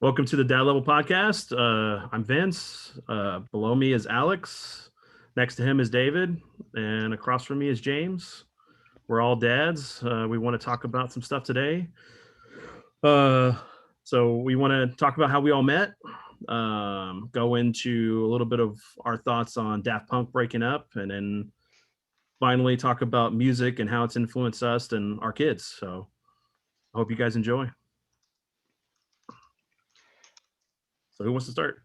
Welcome to the Dad Level Podcast. I'm Vince. Below me is Alex. Next to him is David. And across from me is James. We're all dads. We want to talk about some stuff today. So we want to talk about how we all met, go into a little bit of our thoughts on Daft Punk breaking up, and then finally talk about music and how it's influenced us and our kids. So I hope you guys enjoy. So who wants to start?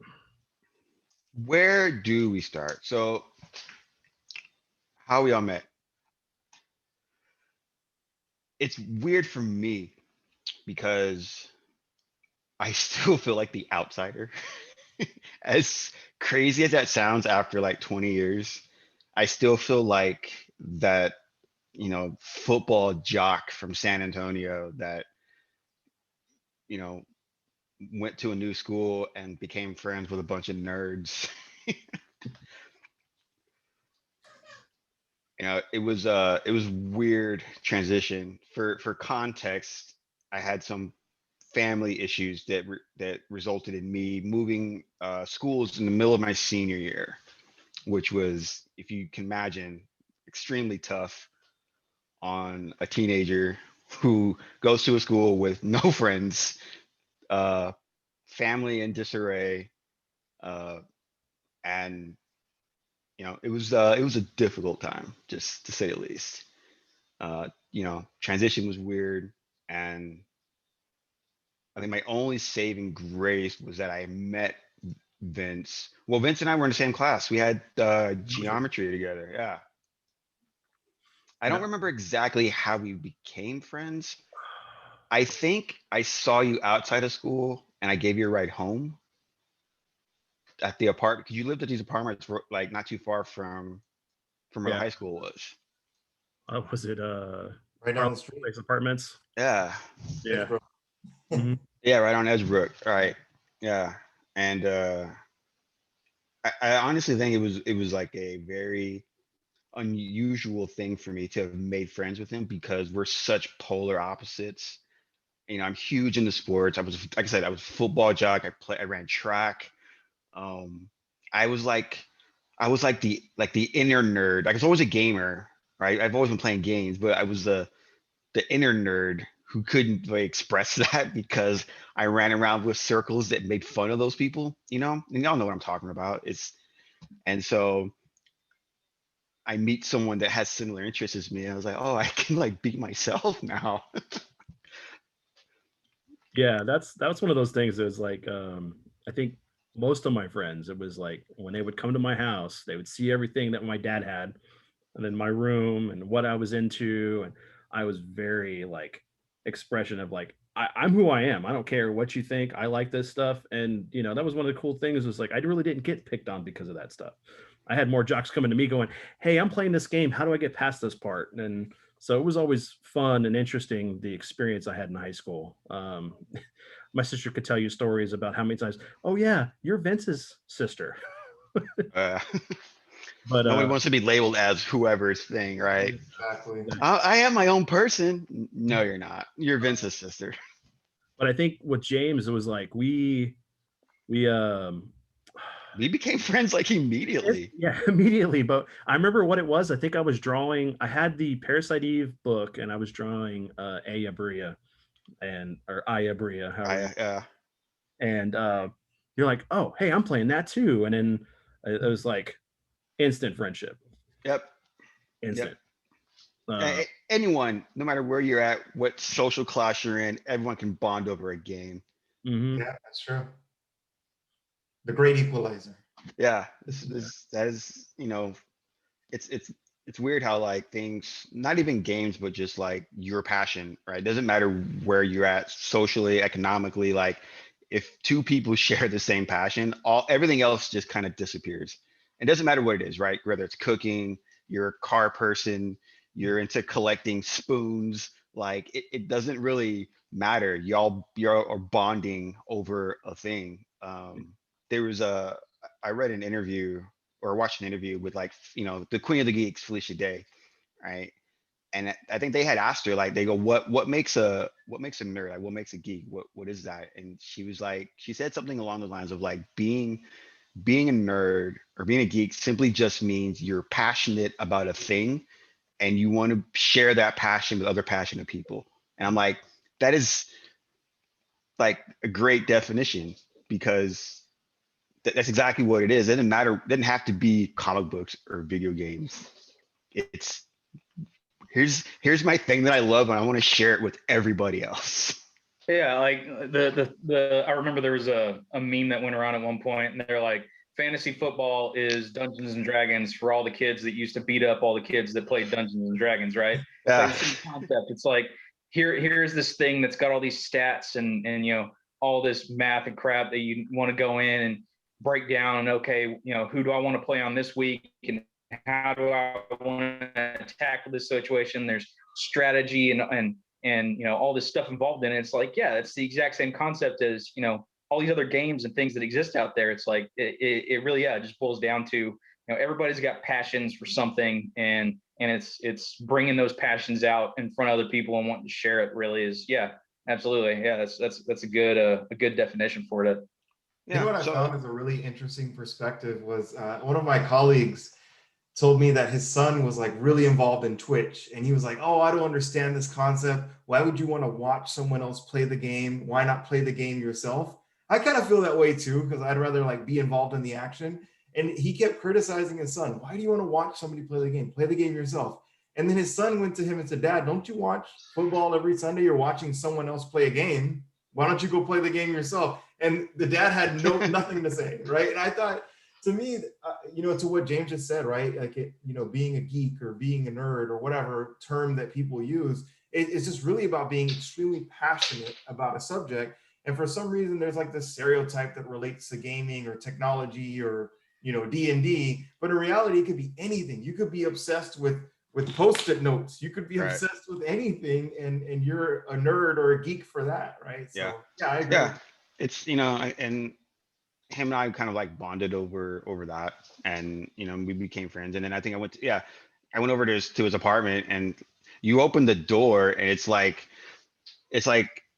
Where do we start? So, how we all met? It's weird for me because I still feel like the outsider. As crazy as that sounds after like 20 years, I still feel like that, football jock from San Antonio that, you know, went to a new school and became friends with a bunch of nerds. It was weird transition. For context, I had some family issues that resulted in me moving schools in the middle of my senior year, which was, if you can imagine, extremely tough on a teenager who goes to a school with no friends, uh, family in disarray, uh, and it was a difficult time, just to say the least. Transition was weird, and I think my only saving grace was that I met Vince. Well, Vince and I were in the same class. We had geometry together. Yeah. I don't Yeah. remember exactly how we became friends. I think I saw you outside of school and I gave you a ride home at the apartment because you lived at these apartments like not too far from where the Yeah. high school was. Was it Right down Carl the street. Place Apartments? Yeah. Yeah. Edgebrook. hmm Yeah, right on Edgebrook. All right. Yeah. And I honestly think it was like a very unusual thing for me to have made friends with him because we're such polar opposites. I'm huge into sports. Like I said, I was a football jock. I ran track. Um, I was like, I was like the inner nerd. Like I was always a gamer, right? I've always been playing games, but I was the inner nerd who couldn't like express that because I ran around with circles that made fun of those people, and y'all know what I'm talking about. And so I meet someone that has similar interests as me. And I was like, oh, I can like be myself now. Yeah, that's one of those things that was like I think most of my friends, it was like when they would come to my house, they would see everything that my dad had and then my room and what I was into. And I was very like expression of like I'm who I am. I don't care what you think. I like this stuff. And that was one of the cool things was like I really didn't get picked on because of that stuff. I had more jocks coming to me going, "Hey, I'm playing this game. How do I get past this part?" And so it was always fun and interesting the experience I had in high school. My sister could tell you stories about how many times, "Oh yeah, you're Vince's sister." Uh, But Nobody wants to be labeled as whoever's thing, right? Exactly. I am my own person. No, you're not. You're Vince's sister. but I think with James it was like we We became friends like immediately. yeah, immediately. But I remember what it was. I think I was drawing. I had the Parasite Eve book, and I was drawing Aya Bria and or Aya Bria, however you. And you're like, "Oh, hey, I'm playing that too." And then it was like instant friendship, Yep. Yep. instant. Uh, Anyone, no matter where you're at, what social class you're in, everyone can bond over a game. mhm. Yeah, that's true. The great equalizer. Yeah, that is, it's weird how like things, not even games, but just like your passion, right? Doesn't matter where you're at socially, economically, like if two people share the same passion, all everything else just kind of disappears. It doesn't matter what it is, right? Whether it's cooking, you're a car person, you're into collecting spoons, like it doesn't really matter. Y'all are bonding over a thing. There was a I read an interview or watched an interview with like the Queen of the Geeks, Felicia Day, right? And I think they had asked her, like, they go, what makes a nerd? Like, what makes a geek? What is that? And she was like, she said something along the lines of like being a nerd or being a geek simply just means you're passionate about a thing and you want to share that passion with other passionate people. And I'm like, that is like a great definition because that's exactly what it is. It doesn't matter, it doesn't have to be comic books or video games. It's here's my thing that I love and I want to share it with everybody else. Yeah, like the I remember there was a meme that went around at one point, and they're like, fantasy football is Dungeons and Dragons for all the kids that used to beat up all the kids that played Dungeons and Dragons, right? It's like Yeah. the same concept. It's like here's this thing that's got all these stats and all this math and crap that you want to go in and break down. And okay, who do I want to play on this week, and how do I want to tackle this situation? There's strategy and all this stuff involved in it. It's like, yeah, it's the exact same concept as all these other games and things that exist out there. It's like it really, yeah, it just boils down to everybody's got passions for something, and it's bringing those passions out in front of other people and wanting to share it. Really is, yeah, absolutely, yeah. That's a good definition for it. You know what I So found is a really interesting perspective was one of my colleagues told me that his son was like really involved in Twitch, and he was like, "Oh, I don't understand this concept. Why would you want to watch someone else play the game? Why not play the game yourself?" I kind of feel that way too, because I'd rather like be involved in the action. And he kept criticizing his son. Why do you want to watch somebody play the game? Play the game yourself. And then his son went to him and said, "Dad, don't you watch football every Sunday? You're watching someone else play a game. Why don't you go play the game yourself?" And the dad had nothing to say, right? And I thought, to me, to what James just said, right? Like, being a geek or being a nerd or whatever term that people use, it's just really about being extremely passionate about a subject. And for some reason, there's like this stereotype that relates to gaming or technology or, D&D, but in reality, it could be anything. You could be obsessed with Post-it notes. You could be Right. obsessed with anything, and you're a nerd or a geek for that, right? So, yeah, I agree. yeah, it's and him and I kind of like bonded over that, and we became friends. And then I think I went over to his apartment, and you open the door, and it's like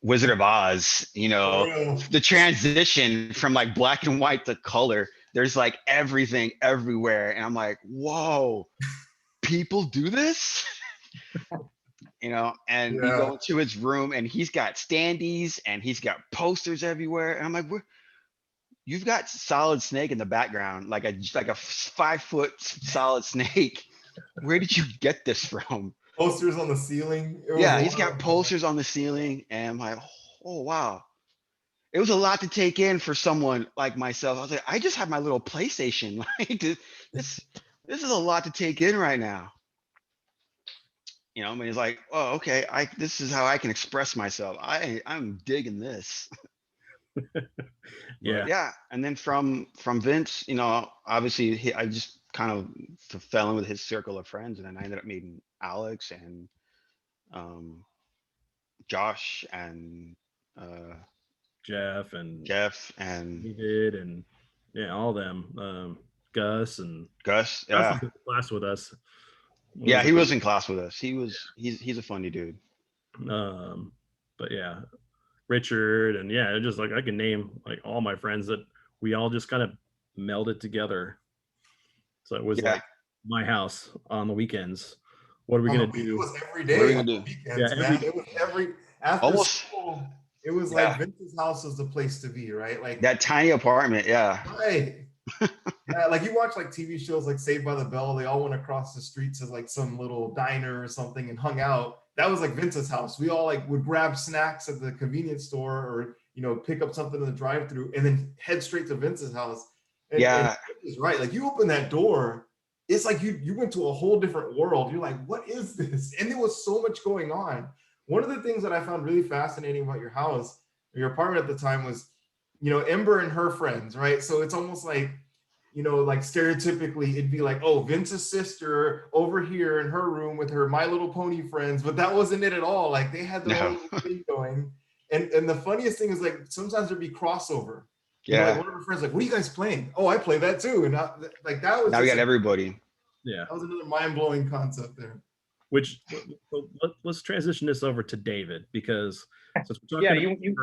Wizard of Oz. For real. The transition from like black and white to color. There's like everything everywhere, and I'm like, whoa, people do this. And you Yeah. go into his room, and he's got standees, and he's got posters everywhere, and I'm like, you've got Solid Snake in the background, like a 5-foot Solid Snake. Where did you get this from? Posters on the ceiling. It was Yeah, he's got wild. posters on the ceiling, and I'm like, oh wow. It was a lot to take in for someone like myself. I was like, I just have my little PlayStation. Like this is a lot to take in right now. I mean, he's like, oh, okay, this is how I can express myself. I'm digging this. Yeah. But yeah, and then from Vince, obviously I just kind of fell in with his circle of friends, and then I ended up meeting Alex and Josh and Jeff and Jeff and David and all them. Gus and Gus. Gus Yeah, was in class with us. yeah, he was in class with us. He's a funny dude. But yeah, Richard and just like I can name like all my friends that we all just kind of melded together. So it was Yeah. like my house on the weekends. What are we On gonna the week- do? It was every What are we day gonna on the do? weekends, Yeah, man. It was after Almost. school. It was Yeah. like Vince's house was the place to be, right? Like That tiny apartment. Yeah. right. Yeah, like you watch like TV shows like Saved by the Bell, they all went across the streets as like some little diner or something and hung out. That was like Vince's house. We all like would grab snacks at the convenience store or pick up something in the drive-through and then head straight to Vince's house. And he's right. Like you open that door, it's like you went to a whole different world. You're like, what is this? And there was so much going on. One of the things that I found really fascinating about your house, or your apartment at the time was, Ember and her friends, right? So it's almost like, like stereotypically it'd be like, oh, Vince's sister over here in her room with her My Little Pony friends, but that wasn't it at all. Like they had their own little thing going. And the funniest thing is like sometimes there'd be crossover. Like one of her friends like, what are you guys playing? Oh, I play that too. And like that was Now we got everybody. Yeah. That was another mind-blowing concept there. Which let's transition this over to David, because since we're Yeah, talking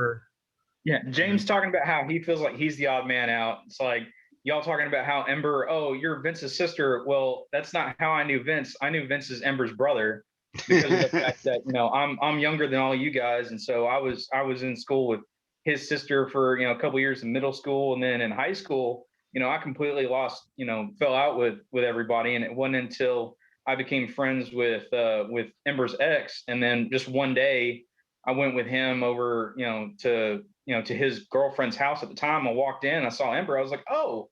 yeah, James and talking about how he feels like he's the odd man out. It's like y'all talking about how Ember, oh, you're Vince's sister. Well, that's not how I knew Vince. I knew Vince is Ember's brother because of the fact that I'm younger than all you guys, and so I was in school with his sister for a couple years in middle school, and then in high school, I completely lost, fell out with everybody, and it wasn't until I became friends with Ember's ex, and then just one day I went with him over, to his girlfriend's house at the time. I walked in, I saw Ember. I was like, "Oh,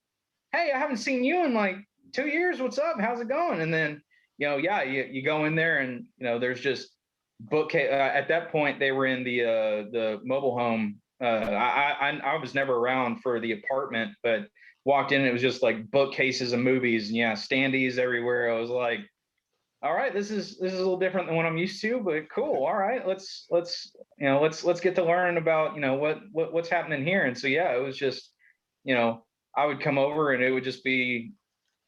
hey, I haven't seen you in like 2 years. What's up? How's it going?" And then, yeah, you go in there and there's just bookcase. At that point, they were in the mobile home. I was never around for the apartment, but walked in and it was just like bookcases of movies and yeah, standees everywhere. I was like, all right, this is a little different than what I'm used to, but cool. All right, let's get to learn about what's happening here. And so yeah, it was just I would come over and it would just be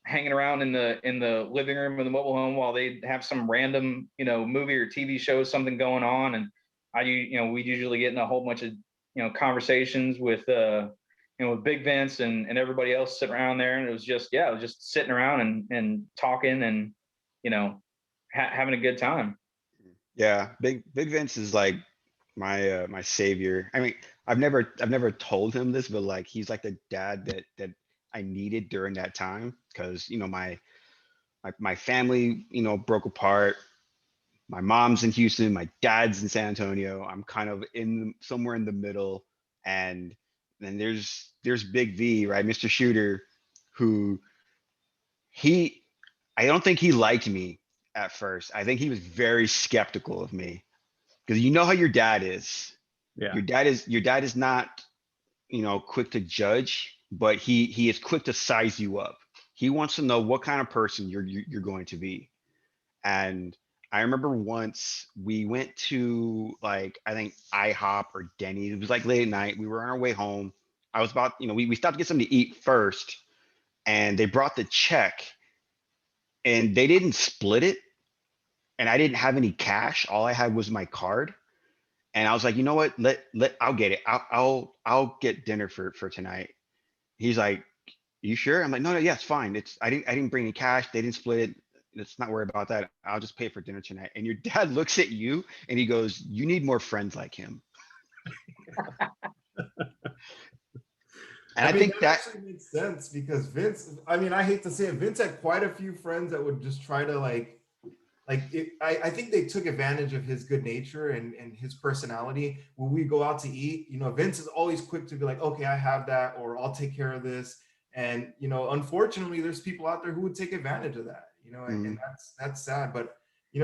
hanging around in the living room of the mobile home while they'd have some random movie or TV show, something going on, and we'd usually get in a whole bunch of conversations with with Big Vince and everybody else sitting around there, and it was just sitting around and talking and having a good time. Yeah, Big Vince is like my savior. I mean, I've never told him this, but like he's like the dad that I needed during that time because my family broke apart. My mom's in Houston, my dad's in San Antonio. I'm kind of in somewhere in the middle, and then there's Big V, right, Mr. Shooter, who he I don't think he liked me at first. I think he was very skeptical of me because you know how your dad is. yeah, Your dad is not quick to judge, but he is quick to size you up. He wants to know what kind of person you're going to be. And I remember once we went to like I think IHOP or Denny's. It was like late at night. We were on our way home. I was about we stopped to get something to eat first, and they brought the check, and they didn't split it, and I didn't have any cash. All I had was my card. And I was like, you know what? I'll get it. I'll get dinner for tonight. He's like, you sure? I'm like, no, yeah, it's fine. I didn't bring any cash. They didn't split it. Let's not worry about that. I'll just pay for dinner tonight. And your dad looks at you and he goes, you need more friends like him. And I I mean, think that that actually makes sense because Vince, I mean, I hate to say it, Vince had quite a few friends that would just try to I think they took advantage of his good nature and his personality. When we go out to eat, Vince is always quick to be like, okay, I have that, or I'll take care of this. And, unfortunately, there's people out there who would take advantage of that, and mm, that's sad. But,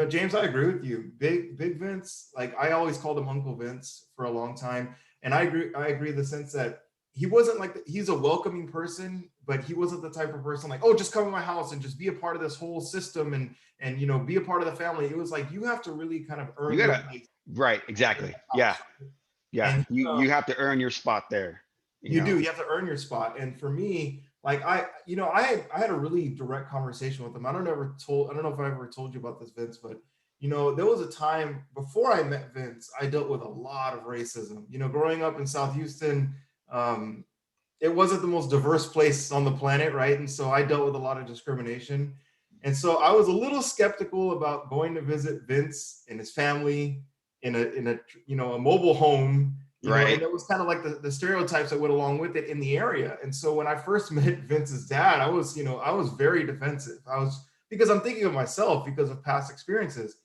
James, I agree with you. Big Vince, like I always called him Uncle Vince for a long time. And I agree in the sense that he wasn't like he's a welcoming person, but he wasn't the type of person like, oh, just come to my house and just be a part of this whole system and be a part of the family. It was like you have to really kind of you earn your gotta place right, in exactly. the Yeah, house. yeah. And You have to earn your spot there. You you know. do, you have to earn your spot. And for me, like I had a really direct conversation with him. I don't know if I ever told you about this, Vince, but there was a time before I met Vince, I dealt with a lot of racism. Growing up in South Houston, um, it wasn't the most diverse place on the planet, right? And so I dealt with a lot of discrimination. And so I was a little skeptical about going to visit Vince and his family in a a mobile home, Right. and it was kind of like the stereotypes that went along with it in the area. And so when I first met Vince's dad, I was very defensive. I was because I'm thinking of myself because of past experiences.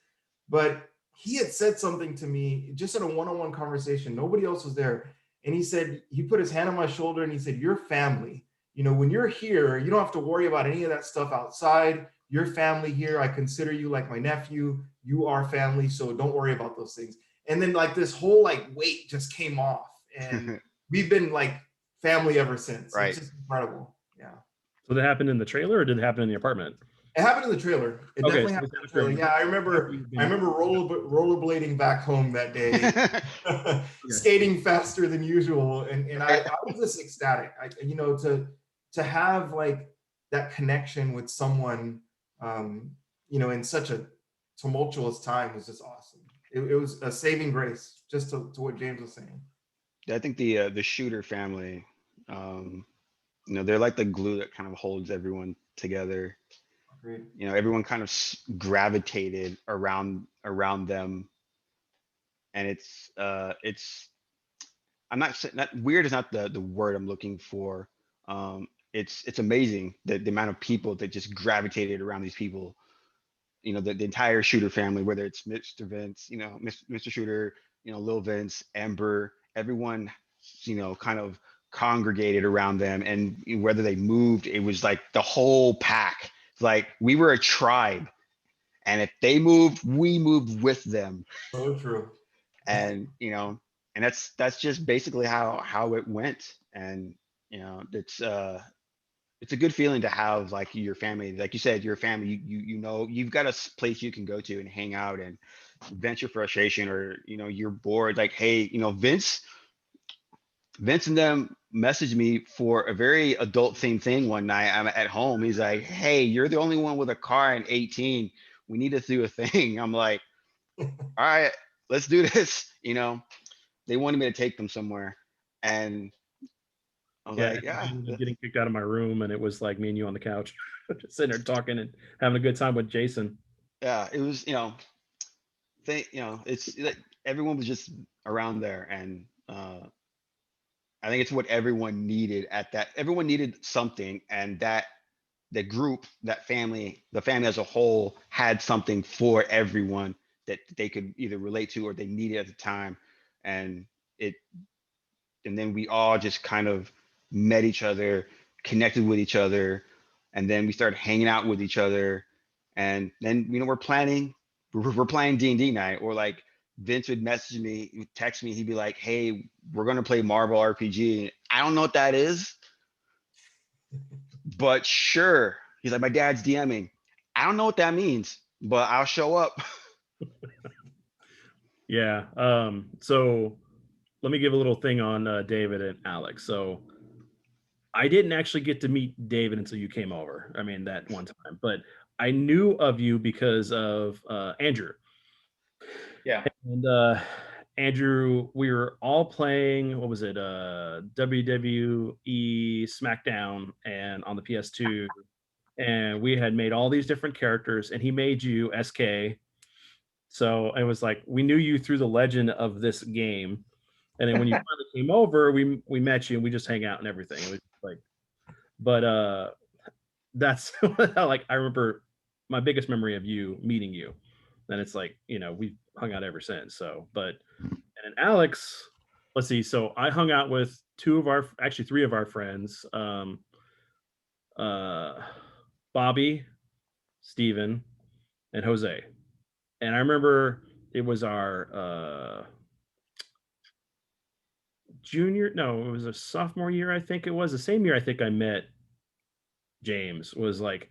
But he had said something to me just in a one-on-one conversation. Nobody else was there. And he said, he put his hand on my shoulder and he said, "You're family. When you're here, you don't have to worry about any of that stuff outside. Your family here. I consider you like my nephew. You are family. So don't worry about those things." And then like this whole like weight just came off. And we've been like family ever since. It's Right. just incredible. Yeah. so that happened in the trailer, or did it happen in the apartment? It happened in the trailer. It Okay, definitely so happened it's in in the the trailer. trailer. Yeah, I remember. You've I been- remember rollerblading back home that day, Okay. skating faster than usual, and I was just ecstatic. To have like that connection with someone, in such a tumultuous time was just awesome. It was a saving grace, just to what James was saying. I think the Shooter family, they're like the glue that kind of holds everyone together. Agreed. Everyone kind of gravitated around them, and it's I'm not saying that weird is not the word I'm looking for. It's amazing the amount of people that just gravitated around these people. The entire Shooter family, whether it's Mr. Vince, Mr. Shooter, Lil Vince, Amber, everyone, kind of congregated around them. And whether they moved, it was like the whole pack. Like we were a tribe. And if they moved, we moved with them. So true. And, and that's just basically how it went. And, it's a good feeling to have like your family, like you said, your family, you've got a place you can go to and hang out and vent your frustration, or you're bored, like, hey, Vince and them messaged me for a very adult themed thing one night. I'm at home, he's like, hey, you're the only one with a car in 18, we need to do a thing. I'm like, all right, let's do this. They wanted me to take them somewhere, and I was like, I yeah. ended up getting kicked out of my room, and it was like me and you on the couch, just sitting there talking and having a good time with Jason. Yeah, it was, it's like everyone was just around there, and I think it's what everyone needed at that. Everyone needed something, and that the group, that family, the family as a whole had something for everyone that they could either relate to or they needed at the time, and and then we all just kind of met each other, connected with each other, and then we started hanging out with each other, and then we're playing D&D night, or like Vince would message me, text me, he'd be like, hey, we're gonna play Marvel RPG. I don't know what that is, but sure. He's like, my dad's DMing. I don't know what that means, but I'll show up. Yeah. So let me give a little thing on David and Alex. So I didn't actually get to meet David until you came over. I mean, that one time, but I knew of you because of Andrew. Yeah. And Andrew, we were all playing, what was it? WWE SmackDown and on the PS2. And we had made all these different characters, and he made you SK. So it was like we knew you through the legend of this game. And then when you finally came over, we met you and we just hang out and everything. It was like, but that's like I remember my biggest memory of you meeting you. And it's like, we've hung out ever since. So, but and Alex, let's see. So I hung out with three of our friends, uh, Bobby, Steven, and Jose. And I remember it was our it was a sophomore year, I think it was. The same year I think I met James. Was like,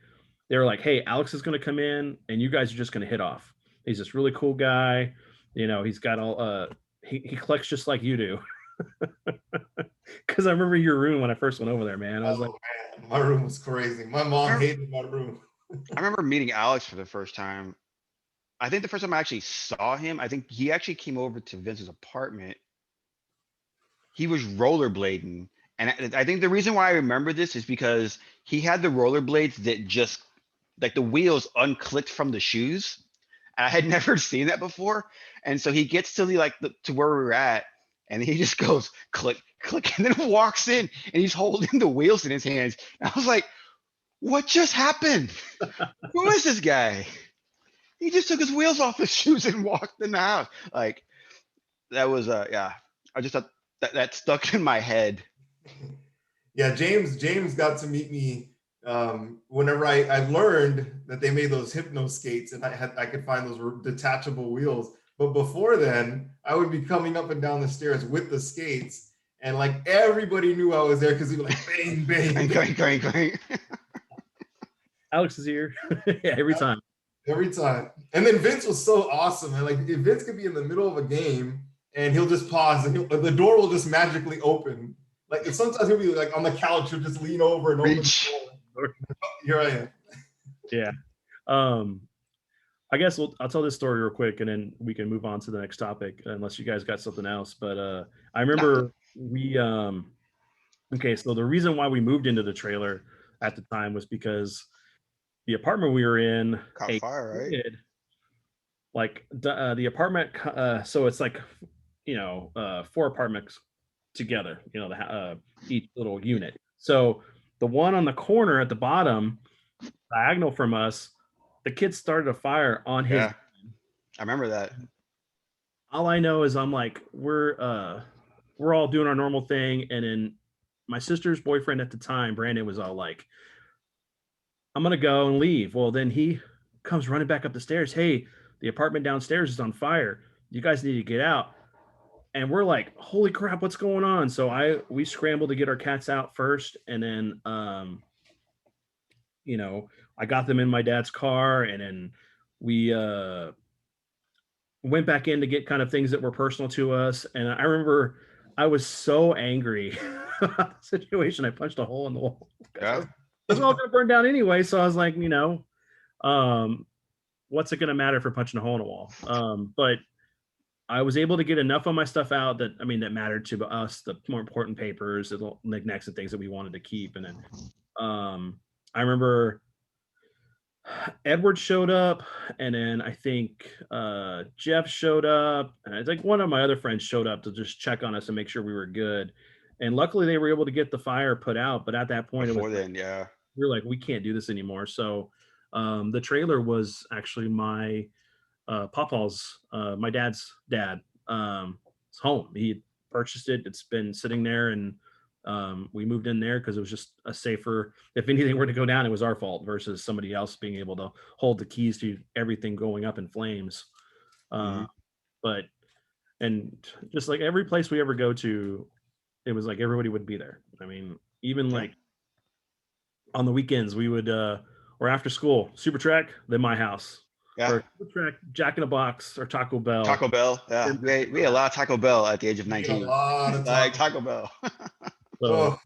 they were like, hey, Alex is going to come in and you guys are just going to hit off. He's this really cool guy. He's got all, he collects just like you do. Because I remember your room when I first went over there, man. I was like, man, my room was crazy. My mom hated my room. I remember meeting Alex for the first time. I think the first time I actually saw him, I think he actually came over to Vince's apartment. He was rollerblading. And I think the reason why I remember this is because he had the rollerblades that just, like, the wheels unclicked from the shoes. And I had never seen that before. And so he gets to to where we were at, and he just goes click, click, and then walks in, and he's holding the wheels in his hands. And I was like, what just happened? Who is this guy? He just took his wheels off his shoes and walked in the house. Like, that was yeah. I just thought that stuck in my head. Yeah, James got to meet me whenever I learned that they made those hypno skates, and I could find those detachable wheels. But before then, I would be coming up and down the stairs with the skates, and like everybody knew I was there because he was like bang bang. Going. Alex is here. Yeah, every time. Every time. And then Vince was so awesome. And like, if Vince could be in the middle of a game and he'll just pause and the door will just magically open. Like, sometimes he'll be like on the couch, he'll just lean over and open the door. Here I am. Yeah. I guess I'll tell this story real quick, and then we can move on to the next topic, unless you guys got something else. But I Nothing. remember we okay, so the reason why we moved into the trailer at the time was because the apartment we were in, Caught a fire, right? kid, like the apartment, so it's like, four apartments together, each little unit. So the one on the corner at the bottom, diagonal from us, the kid started a fire on his. Yeah, I remember that. All I know is I'm like, we're all doing our normal thing, and then my sister's boyfriend at the time, Brandon, was all like, I'm gonna go and leave. Well, then he comes running back up the stairs. Hey, the apartment downstairs is on fire. You guys need to get out. And we're like, holy crap, what's going on? So we scrambled to get our cats out first, and then I got them in my dad's car, and then we went back in to get kind of things that were personal to us. And I remember I was so angry about the situation. I punched a hole in the wall because Yeah, that's all going to burn down anyway. So I was like, um, what's it going to matter if we're punching a hole in a wall? But I was able to get enough of my stuff out that mattered to us, the more important papers, the little knickknacks and things that we wanted to keep. And then I remember Edward showed up, and then I think Jeff showed up, and I think one of my other friends showed up to just check on us and make sure we were good. And luckily, they were able to get the fire put out. But at that point, it was before then, yeah. we were like, we can't do this anymore. So the trailer was actually my Pawpaw's, my dad's dad. It's home. He purchased it. It's been sitting there, and we moved in there because it was just a safer. If anything were to go down, it was our fault versus somebody else being able to hold the keys to everything going up in flames. Mhm. But and just like every place we ever go to, it was like everybody would be there. I mean, even Yeah. like on the weekends, we would or after school, Super Track, then my house. Yeah. Or Super Track, Jack in a Box, or Taco Bell. Taco Bell. Yeah, we had a lot of Taco Bell at the age of We ate a 19. lot of Like Taco. Taco Bell. So Oh,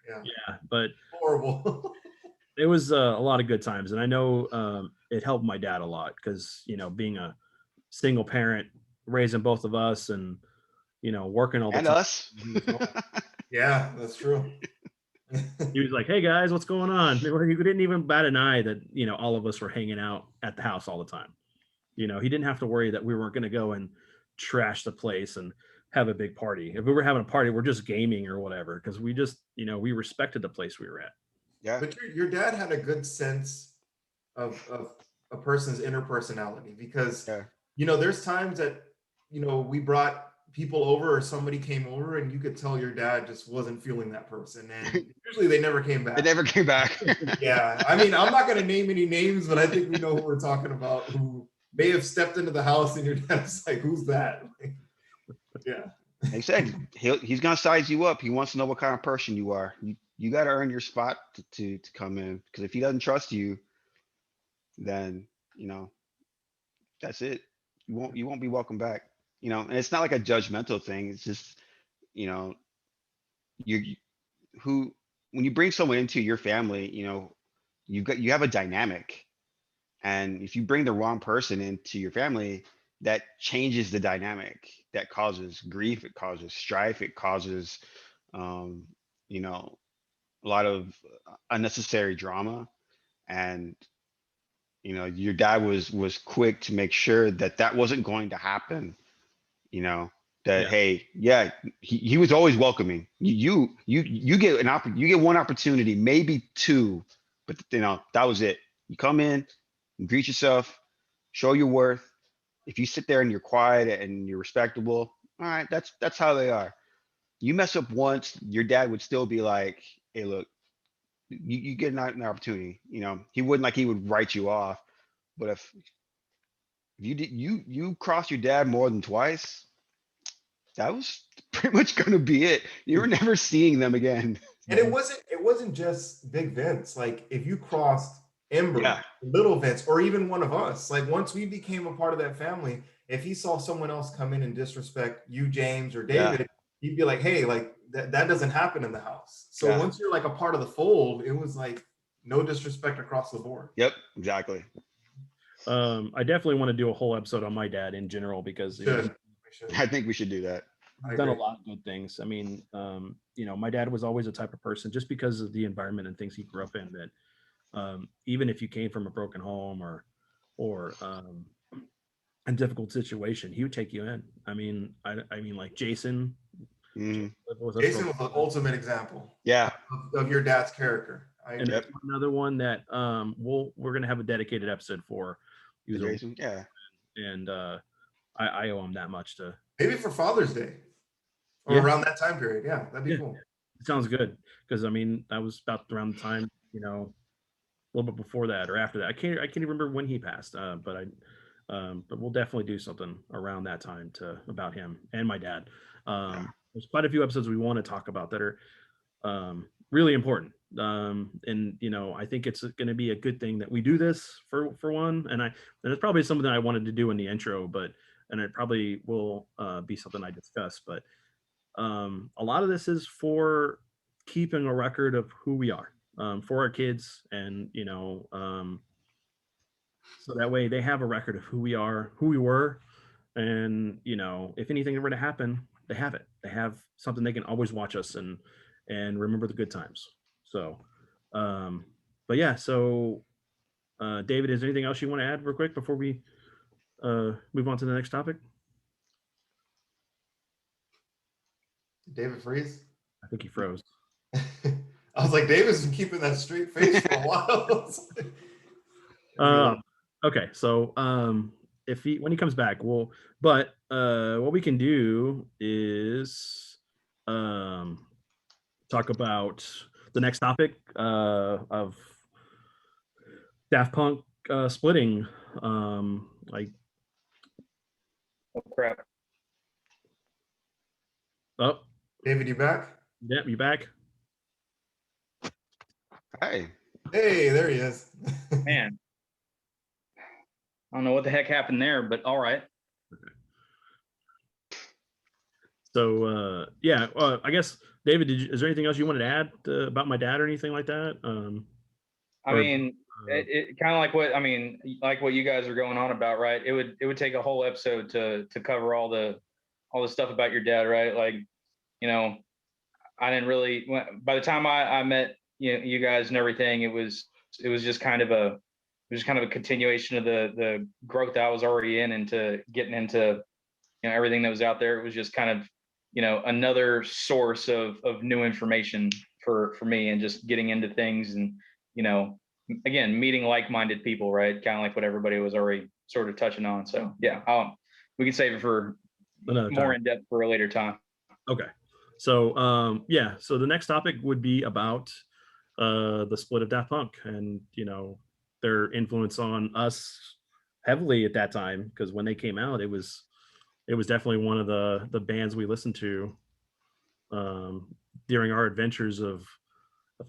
yeah, yeah, but horrible. it was a lot of good times, and I know it helped my dad a lot because being a single parent, raising both of us, and working all the And time. us. He was home. Yeah, that's true. He was like, "Hey guys, what's going on?" He didn't even bat an eye that all of us were hanging out at the house all the time. He didn't have to worry that we weren't going to go and trash the place and have a big party. If we were having a party, we're just gaming or whatever because we just we respected the place we were at. Yeah. But your dad had a good sense of a person's inner personality because Yeah. there's times that we brought people over or somebody came over and you could tell your dad just wasn't feeling that person, and usually they never came It back. never came back. Yeah, I mean, I'm not going to name any names, but I think we know who we're talking about, who may have stepped into the house and your dad's like, who's that? Yeah. He said he's gonna size you up. He wants to know what kind of person you are. You got to earn your spot to come in. Because if he doesn't trust you, then that's it. You won't be welcome back. And it's not like a judgmental thing. It's just you know you who when you bring someone into your family, you have a dynamic, and if you bring the wrong person into your family, that changes the dynamic. That causes grief. It causes strife. It causes um, you know a lot of unnecessary drama. And your dad was quick to make sure that that wasn't going to happen. That, Yeah. hey, yeah, he was always welcoming. You get you get one opportunity, maybe two, but that was it. You come in, you greet yourself, show your worth. If you sit there and you're quiet and you're respectable, all right, that's how they are. You mess up once, your dad would still be like, hey, look, you get an opportunity. He wouldn't, like, he would write you off. But if you cross your dad more than twice, that was pretty much going to be it. You were never seeing them again. And it wasn't just Big Vince. Like if you crossed Ember, Yeah. Little Vince, or even one of us, like once we became a part of that family, if he saw someone else come in and disrespect you, James, or Yeah. David, he'd be like, hey, like that doesn't happen in the house. So Yeah. once you're like a part of the fold, it was like no disrespect across the board. Yep, exactly. I definitely want to do a whole episode on my dad in general because We should. I think we should do that. he's done a lot of good things. I mean, my dad was always a type of person, just because of the environment and things he grew up in, that even if you came from a broken home or a difficult situation, he would take you in. I mean, like Jason Mhm. lived with us Jason was the ultimate example Yeah. of your dad's character. and Yep. another one that we're gonna have a dedicated episode for. He was Jason. Yeah. and I owe him that much to. Maybe for Father's Day or Yeah. around that time period. Yeah, that'd be Yeah. cool. It sounds good because I mean that was about around the time, a little bit before that or after that. I can't even remember when he passed, but we'll definitely do something around that time about him and my dad. There's quite a few episodes we want to talk about that are really important. And I think it's going to be a good thing that we do this for one. And it's probably something that I wanted to do in the intro, and it probably will be something I discuss. But a lot of this is for keeping a record of who we are, for our kids, and so that way they have a record of who we are, who we were, and if anything were to happen, they have it. They have something they can always watch us and remember the good times. So, but yeah. So, David, is there anything else you want to add real quick before we move on to the next topic? David freeze? I think he froze. I was like, David's been keeping that straight face for a while. Okay, so if when he comes back, but what we can do is talk about the next topic of Daft Punk splitting. Like, Oh crap! oh, David, you back? yeah, you back? Hey. Hey, there he is. Man, I don't know what the heck happened there, but all right. So yeah, I guess David, is there anything else you wanted to add about my dad or anything like that? I mean, it kind of like what you guys are going on about, right? It would take a whole episode to cover all the stuff about your dad, right? Like, I didn't really. By the time I met you guys and everything, it was just kind of a continuation of the growth I was already in into getting into everything that was out there. It was just kind of another source of new information for me, and just getting into things, and again, meeting like-minded people, right? Kind of like what everybody was already sort of touching on. So yeah, we can save it for more in depth for a later time. Okay. So yeah, so the next topic would be about the split of Daft Punk and their influence on us heavily at that time, because when they came out, it was definitely one of the bands we listened to during our adventures of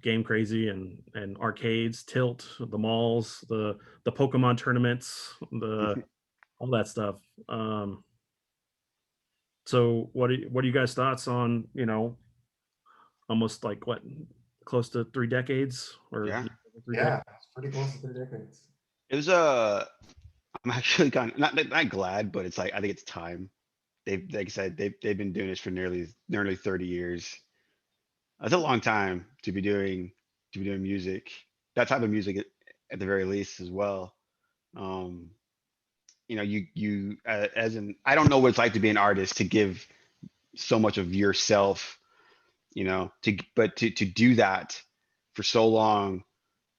Game Crazy and arcades, Tilt, the malls, the Pokemon tournaments, all that stuff. So what are you guys' thoughts on almost like what, close to 3 decades or Yeah. Yeah, it's pretty close to 3 decades. It was I'm actually kind of not glad, but it's like I think it's time. Like I said, they've been doing this for nearly 30 years. That's a long time to be doing music, that type of music at the very least as well. You as in, I don't know what it's like to be an artist, to give so much of yourself, but to do that for so long,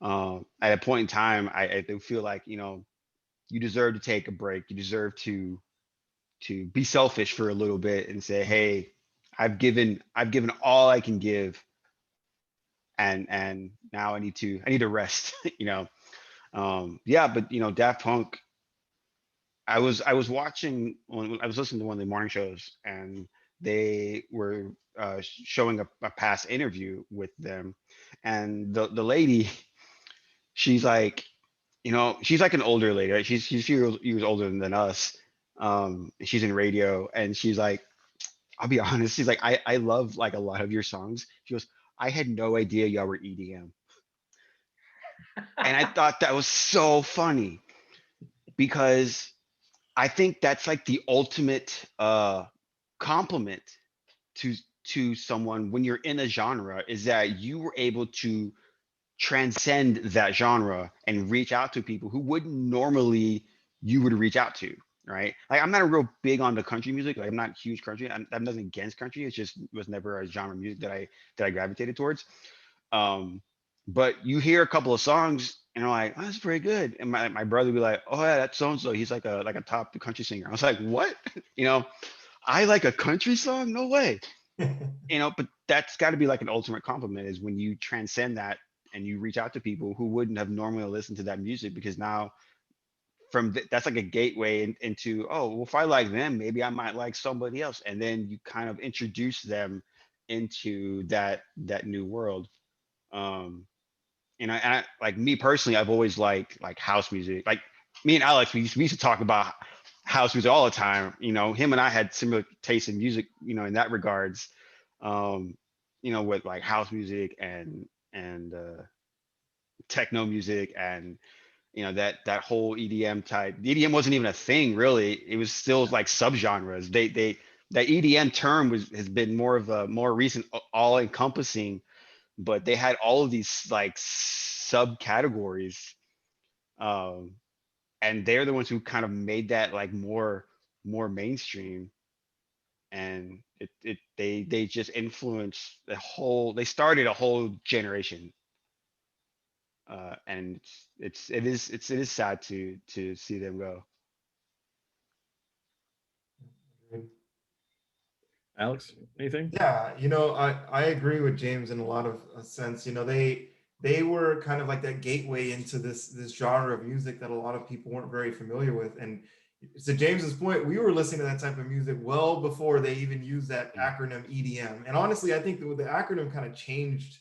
at a point in time, I do feel like, you deserve to take a break. You deserve to be selfish for a little bit and say, hey, I've given all I can give, and now I need to rest. Yeah, but Daft Punk, I was watching, when I was listening to one of the morning shows, and they were showing a past interview with them, and the lady, she's like, she's like an older lady, right? She's a few years older than us. She's in radio, and she's like, I'll be honest, she's like, I love like a lot of your songs. She goes, I had no idea y'all were EDM. And I thought that was so funny. because I think that's like the ultimate compliment to someone when you're in a genre, is that you were able to transcend that genre and reach out to people who wouldn't normally you would reach out to, right? Like I'm not a real big on the country music. Like I'm not huge country. I'm nothing against country. It's just was never a genre of music that I gravitated towards. Um, but you hear a couple of songs and you're like, oh, that's pretty good. And my brother would be like, oh yeah, that's so and so. He's like a top country singer. I was like, what? You know, I like a country song? No way. You know, but that's got to be like an ultimate compliment, is when you transcend that and you reach out to people who wouldn't have normally listened to that music, because now that's like a gateway into, oh, well, if I like them, maybe I might like somebody else, and then you kind of introduce them into that new world. um and I like, me personally, I've always liked like house music. Like me and Alex, we used to talk about house music all the time. You know, him and I had similar tastes in music, you know, in that regards. um you know, with like house music and techno music, and you know, that whole EDM type. The EDM wasn't even a thing really. It was still like subgenres. They that EDM term has been more of a more recent, all encompassing, but they had all of these like subcategories. um and they're the ones who kind of made that like more mainstream. And they just influenced they started a whole generation. And it is sad to see them go. Alex, anything? Yeah, I agree with James in a lot of sense. They were kind of like that gateway into this genre of music that a lot of people weren't very familiar with. And to James's point, we were listening to that type of music well before they even used that acronym EDM. And honestly, I think the acronym kind of changed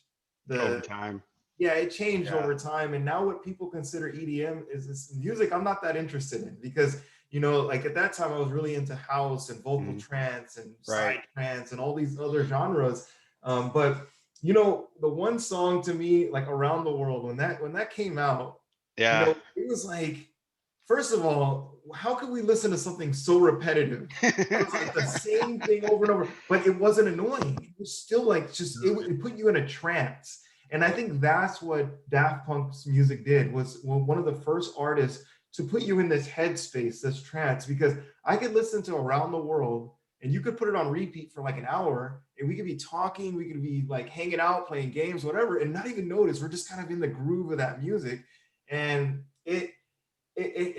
Over the time. yeah, it changed Yeah. over time. And now what people consider EDM is this music I'm not that interested in, because, like at that time I was really into house and vocal Mhm. trance and Right. side trance and all these other genres. But the one song to me, like Around the World, when that came out, Yeah. it was like, first of all, how could we listen to something so repetitive? It was like the same thing over and over, but it wasn't annoying. It was still like it put you in a trance. And I think that's what Daft Punk's music did, was one of the first artists to put you in this headspace, this trance, because I could listen to Around the World and you could put it on repeat for like an hour and we could be talking, we could be like hanging out, playing games, whatever, and not even notice. We're just kind of in the groove of that music. And it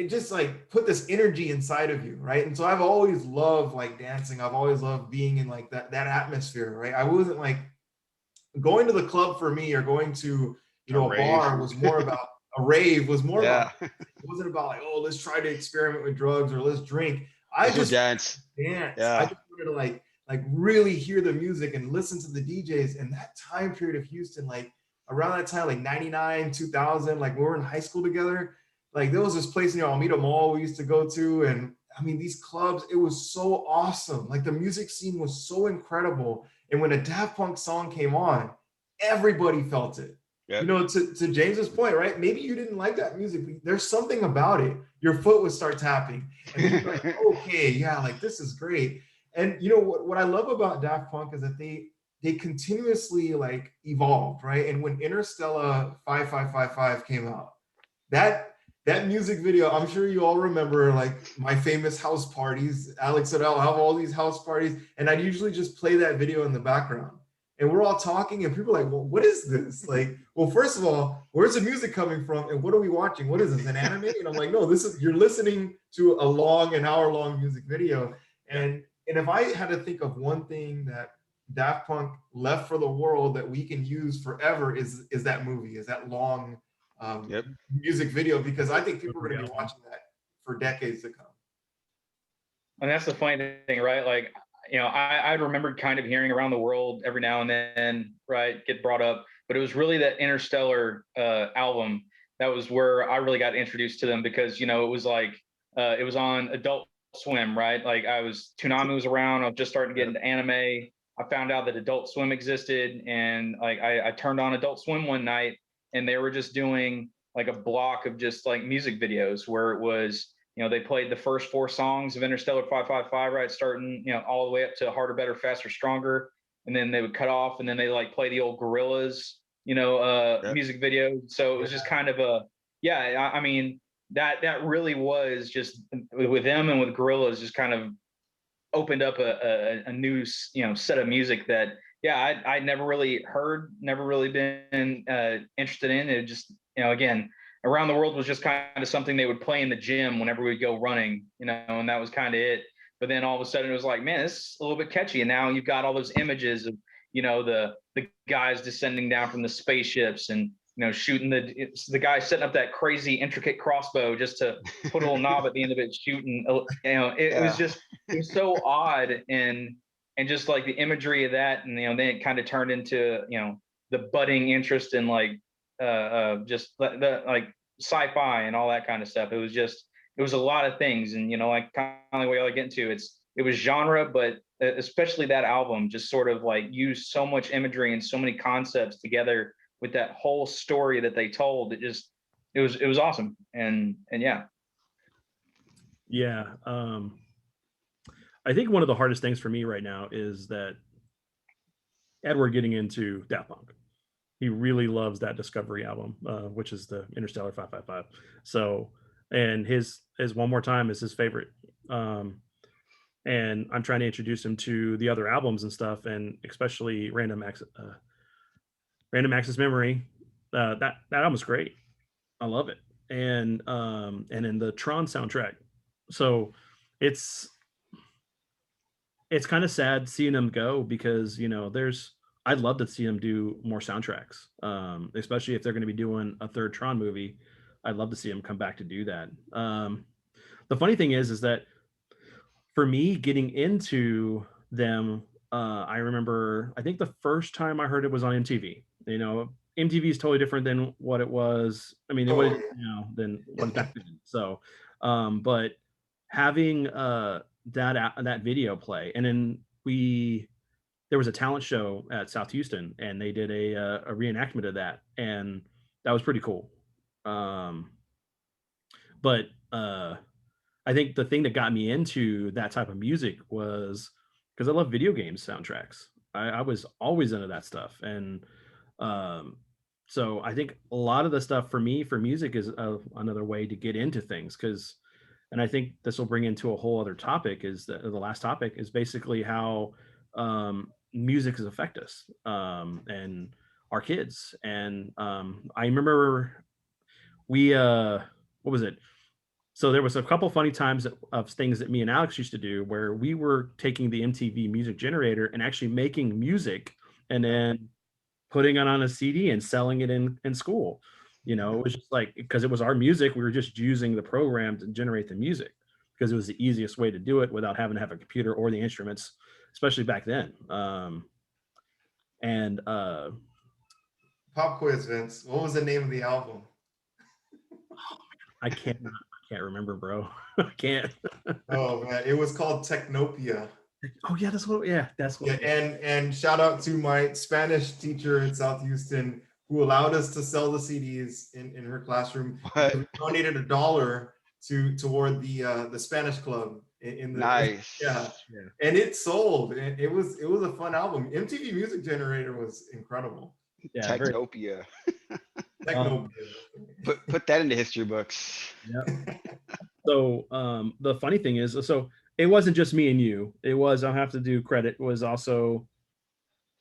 just like put this energy inside of you, right? And so I've always loved like dancing. I've always loved being in like that atmosphere, right? I wasn't like going to the club for me, or going to A a rave. bar was more about a rave was more about, Yeah. it wasn't about like, oh, let's try to experiment with drugs or let's drink. I Let's go just dance. dance. I Yeah. just wanted to like really hear the music and listen to the DJs. And that time period of Houston, like around that time, like 99, 2000, like we were in high school together, like there was this place near Alameda Mall we used to go to. And I mean, these clubs, it was so awesome. Like the music scene was so incredible. And when a Daft Punk song came on, everybody felt it. Yep. To James's point, right? Maybe you didn't like that music, but there's something about it. Your foot would start tapping. And then you're like, okay, yeah, like this is great. And what I love about Daft Punk is that they continuously like evolved, right? And when Interstellar 5555 came out, that music video, I'm sure you all remember, like my famous house parties. Alex said, I'll have all these house parties, and I'd usually just play that video in the background. And we're all talking, and people are like, well, what is this? Like, well, first of all, where's the music coming from? And what are we watching? What is this, an anime? And I'm like, no, you're listening to an hour-long music video. And if I had to think of one thing that Daft Punk left for the world that we can use forever, is that movie, is that long Yep. music video, because I think people are going to be watching that for decades to come. And that's the funny thing, right? Like, I remembered kind of hearing Around the World every now and then, right, get brought up, but it was really that Interstellar album that was where I really got introduced to them, because it was like it was on Adult Swim, right? Like Toonami was around. I was just starting to get into anime. I found out that Adult Swim existed, and like I turned on Adult Swim one night, and they were just doing like a block of just like music videos where it was they played the first 4 songs of Interstellar 555, right, starting all the way up to Harder, Better, Faster, Stronger, and then they would cut off, and then they like play the old Gorillaz, Yep. music video. So it was just kind of I mean, that really was just with them and with Gorillaz, just kind of opened up a new set of music that I never really heard, never really been interested in. It just again, Around the World was just kind of something they would play in the gym whenever we'd go running, and that was kind of it. But then all of a sudden it was like, man, this is a little bit catchy, and now you've got all those images of the guys descending down from the spaceships and shooting the guy setting up that crazy intricate crossbow just to put a little knob at the end of it, shooting. It was just, it was so odd, and just like the imagery of that, and then it kind of turned into the budding interest in like just the like sci-fi and all that kind of stuff. It was a lot of things, and like kind of the way I get into it was genre, but especially that album just sort of like used so much imagery and so many concepts together with that whole story that they told. It was awesome, and yeah. Yeah. I think one of the hardest things for me right now is that Edward getting into Daft Punk. He really loves that Discovery album, which is the Interstellar 555. So, and his One More Time is his favorite. And I'm trying to introduce him to the other albums and stuff, and especially Random Access Memory. That album's great. I love it. And in the Tron soundtrack. So it's kind of sad seeing them go, because I'd love to see them do more soundtracks, especially if they're going to be doing a third Tron movie. I'd love to see them come back to do that. The funny thing is that for me getting into them, I remember, I think the first time I heard it was on MTV. MTV is totally different than what it was. I mean, what it is now than what it back then. So, but having that video play, and then there was a talent show at South Houston, and they did a reenactment of that, and that was pretty cool. But I think the thing that got me into that type of music was because I love video game soundtracks. I was always into that stuff, and so I think a lot of the stuff for me for music is another way to get into things. And I think this will bring into a whole other topic, is the last topic is basically how music has affected us and our kids. And I remember what was it? So there was a couple funny times of things that me and Alex used to do, where we were taking the MTV music generator and actually making music and then putting it on a CD and selling it in school. It was just like, because it was our music, we were just using the program to generate the music, because it was the easiest way to do it without having to have a computer or the instruments, especially back then. Pop quiz, Vince. What was the name of the album? I can't remember, bro. I can't. Oh man, it was called Technopia. Oh yeah, that's what. Yeah, and shout out to my Spanish teacher in South Houston, who allowed us to sell the CDs in her classroom. We donated $1 toward the Spanish club in the nice. Yeah, and it sold. It was a fun album. MTV Music Generator was incredible. Yeah, Technopia. Technopia. Put that into history books. Yeah. So the funny thing is, so it wasn't just me and you. It was, I'll have to do credit, it was also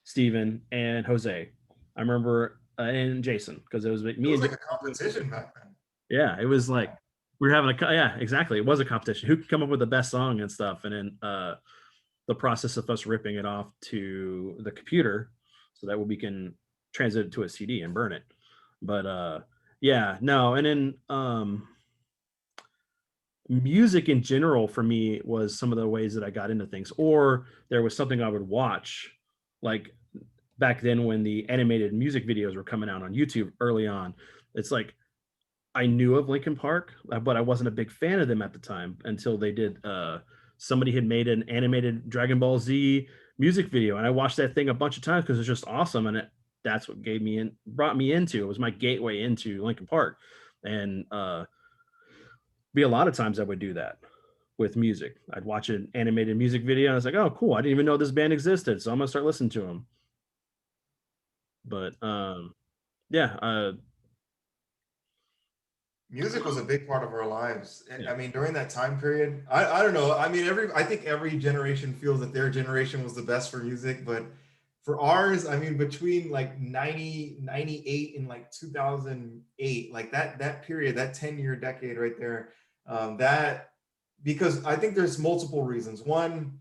Steven and Jose. I remember, and Jason, because it was me. It was like a competition back then. Yeah, it was like we were having yeah, exactly. It was a competition. Who could come up with the best song and stuff, and then the process of us ripping it off to the computer so that we can transit it to a CD and burn it. But yeah, no, and then music in general for me was some of the ways that I got into things, or there was something I would watch, like back then when the animated music videos were coming out on YouTube early on. It's like I knew of Linkin Park, but I wasn't a big fan of them at the time until they did somebody had made an animated Dragon Ball Z music video, and I watched that thing a bunch of times because it's just awesome, and that's what brought me into it. Was my gateway into Linkin Park. And be a lot of times I would do that with music. I'd watch an animated music video and I was like, oh, cool. I didn't even know this band existed. So I'm going to start listening to them. But yeah, Music was a big part of our lives. yeah, I mean, during that time period, I don't know. I mean, I think every generation feels that their generation was the best for music, but for ours, I mean, between like 98 and like 2008, like that period, that 10-year decade right there, that because I think there's multiple reasons. One,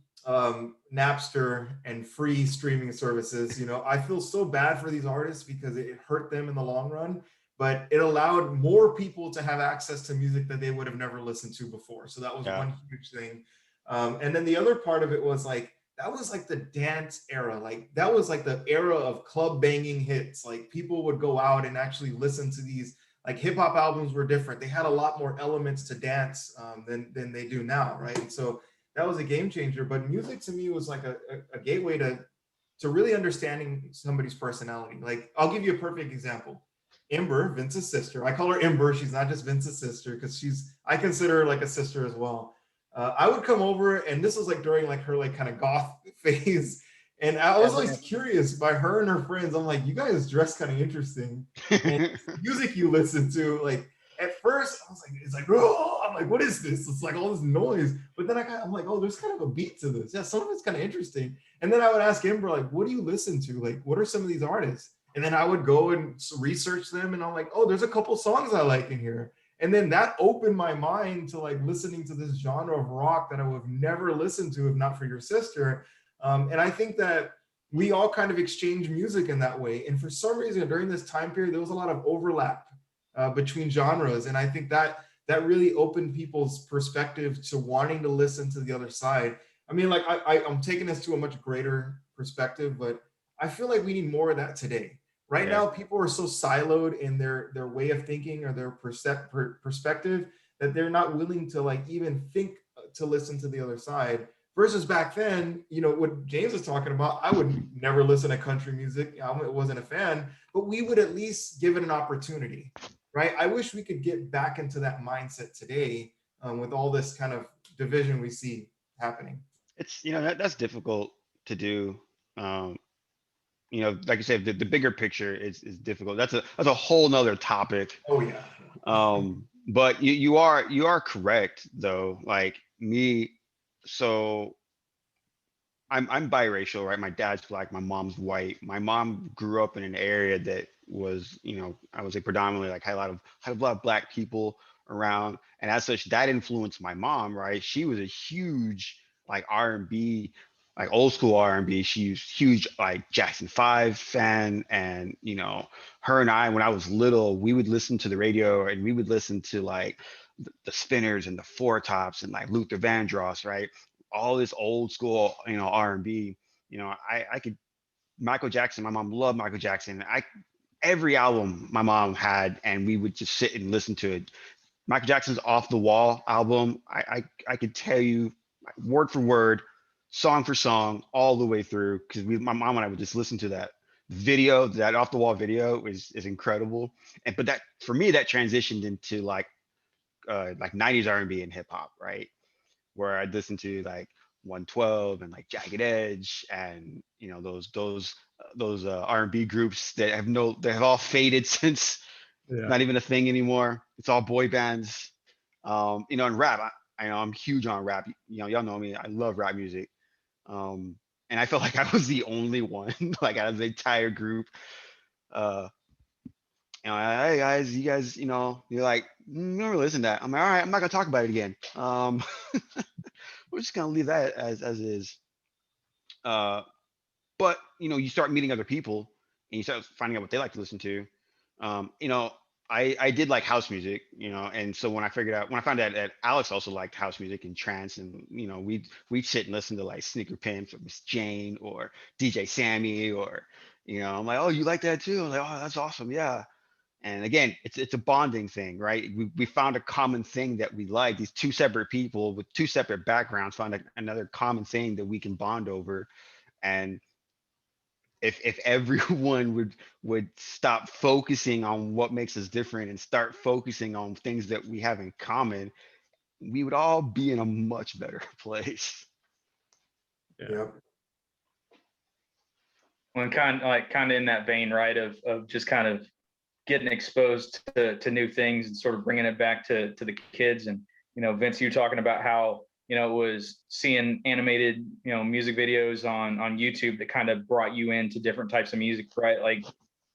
Napster and free streaming services. You know, I feel so bad for these artists because it hurt them in the long run, but it allowed more people to have access to music that they would have never listened to before. So that was Yeah. one huge thing. And then the other part of it was like, that was like the dance era. Like that was like the era of club banging hits. Like people would go out and actually listen to these. Like hip hop albums were different. They had a lot more elements to dance than they do now, right? And so that was a game changer. But music to me was like a gateway to really understanding somebody's personality. Like I'll give you a perfect example. Ember, Vince's sister. I call her Ember. She's not just Vince's sister because I consider her like a sister as well. I would come over, and this was like during like her like kind of goth phase, and I was always curious by her and her friends. I'm like, you guys dress kind of interesting, and music you listen to. Like at first, I was like, it's like, oh, I'm like, what is this? It's like all this noise, but then I'm like, oh, there's kind of a beat to this. Yeah, some of it's kind of interesting. And then I would ask Ember, like, what do you listen to? Like, what are some of these artists? And then I would go and research them, and I'm like, oh, there's a couple songs I like in here. And then that opened my mind to like listening to this genre of rock that I would have never listened to if not for your sister. And I think that we all kind of exchange music in that way. And for some reason, during this time period, there was a lot of overlap between genres. And I think that really opened people's perspective to wanting to listen to the other side. I mean, like I'm taking this to a much greater perspective, but I feel like we need more of that today. Right Yeah. now, people are so siloed in their way of thinking or their perspective that they're not willing to like even think to listen to the other side. Versus back then, you know, what James was talking about, I would never listen to country music. I wasn't a fan, but we would at least give it an opportunity, right? I wish we could get back into that mindset today with all this kind of division we see happening. It's, that's difficult to do. Um, like you said, the bigger picture is difficult. That's a whole nother topic. Oh yeah. But you are correct though. Like me, so I'm biracial, right? My dad's black, my mom's white. My mom grew up in an area that was, I would say predominantly like had a lot of black people around, and as such, that influenced my mom, right? She was a huge like R&B, like old school R&B. She was huge like Jackson 5 fan, and her and I, when I was little, we would listen to the radio and we would listen to like the Spinners and the Four Tops and like Luther Vandross, right? All this old school, R&B. I could Michael Jackson. My mom loved Michael Jackson. Every album my mom had, and we would just sit and listen to it. Michael Jackson's Off the Wall album. I could tell you word for word, song for song, all the way through because my mom and I would just listen to that video. That Off the Wall video is incredible. But that for me that transitioned into like 90s R&B and hip hop, right? Where I'd listen to like 112 and like Jagged Edge and those R&B groups that have all faded since yeah. not even a thing anymore. It's all boy bands. And rap. I know I'm huge on rap. Y'all know me. I love rap music. And I felt like I was the only one, like out of the entire group. Uh, hey guys, you guys, you're like, never listen to that. I'm like, all right, I'm not gonna talk about it again. We're just gonna leave that as is. Uh, but you start meeting other people and you start finding out what they like to listen to. Um, you know, I did like house music, and so when I found out that Alex also liked house music and trance, and we'd sit and listen to like Sneaker Pimps or Miss Jane or DJ Sammy or I'm like, oh, you like that too? I'm like, oh, that's awesome, yeah. And again, it's a bonding thing, right? We found a common thing that we like. These two separate people with two separate backgrounds found another common thing that we can bond over. And if everyone would stop focusing on what makes us different and start focusing on things that we have in common, we would all be in a much better place. Yeah. Yep. Well, kind of in that vein, right? Of just kind of getting exposed to new things and sort of bringing it back to the kids. And Vince, you're talking about how it was seeing animated music videos on YouTube that kind of brought you into different types of music, right? Like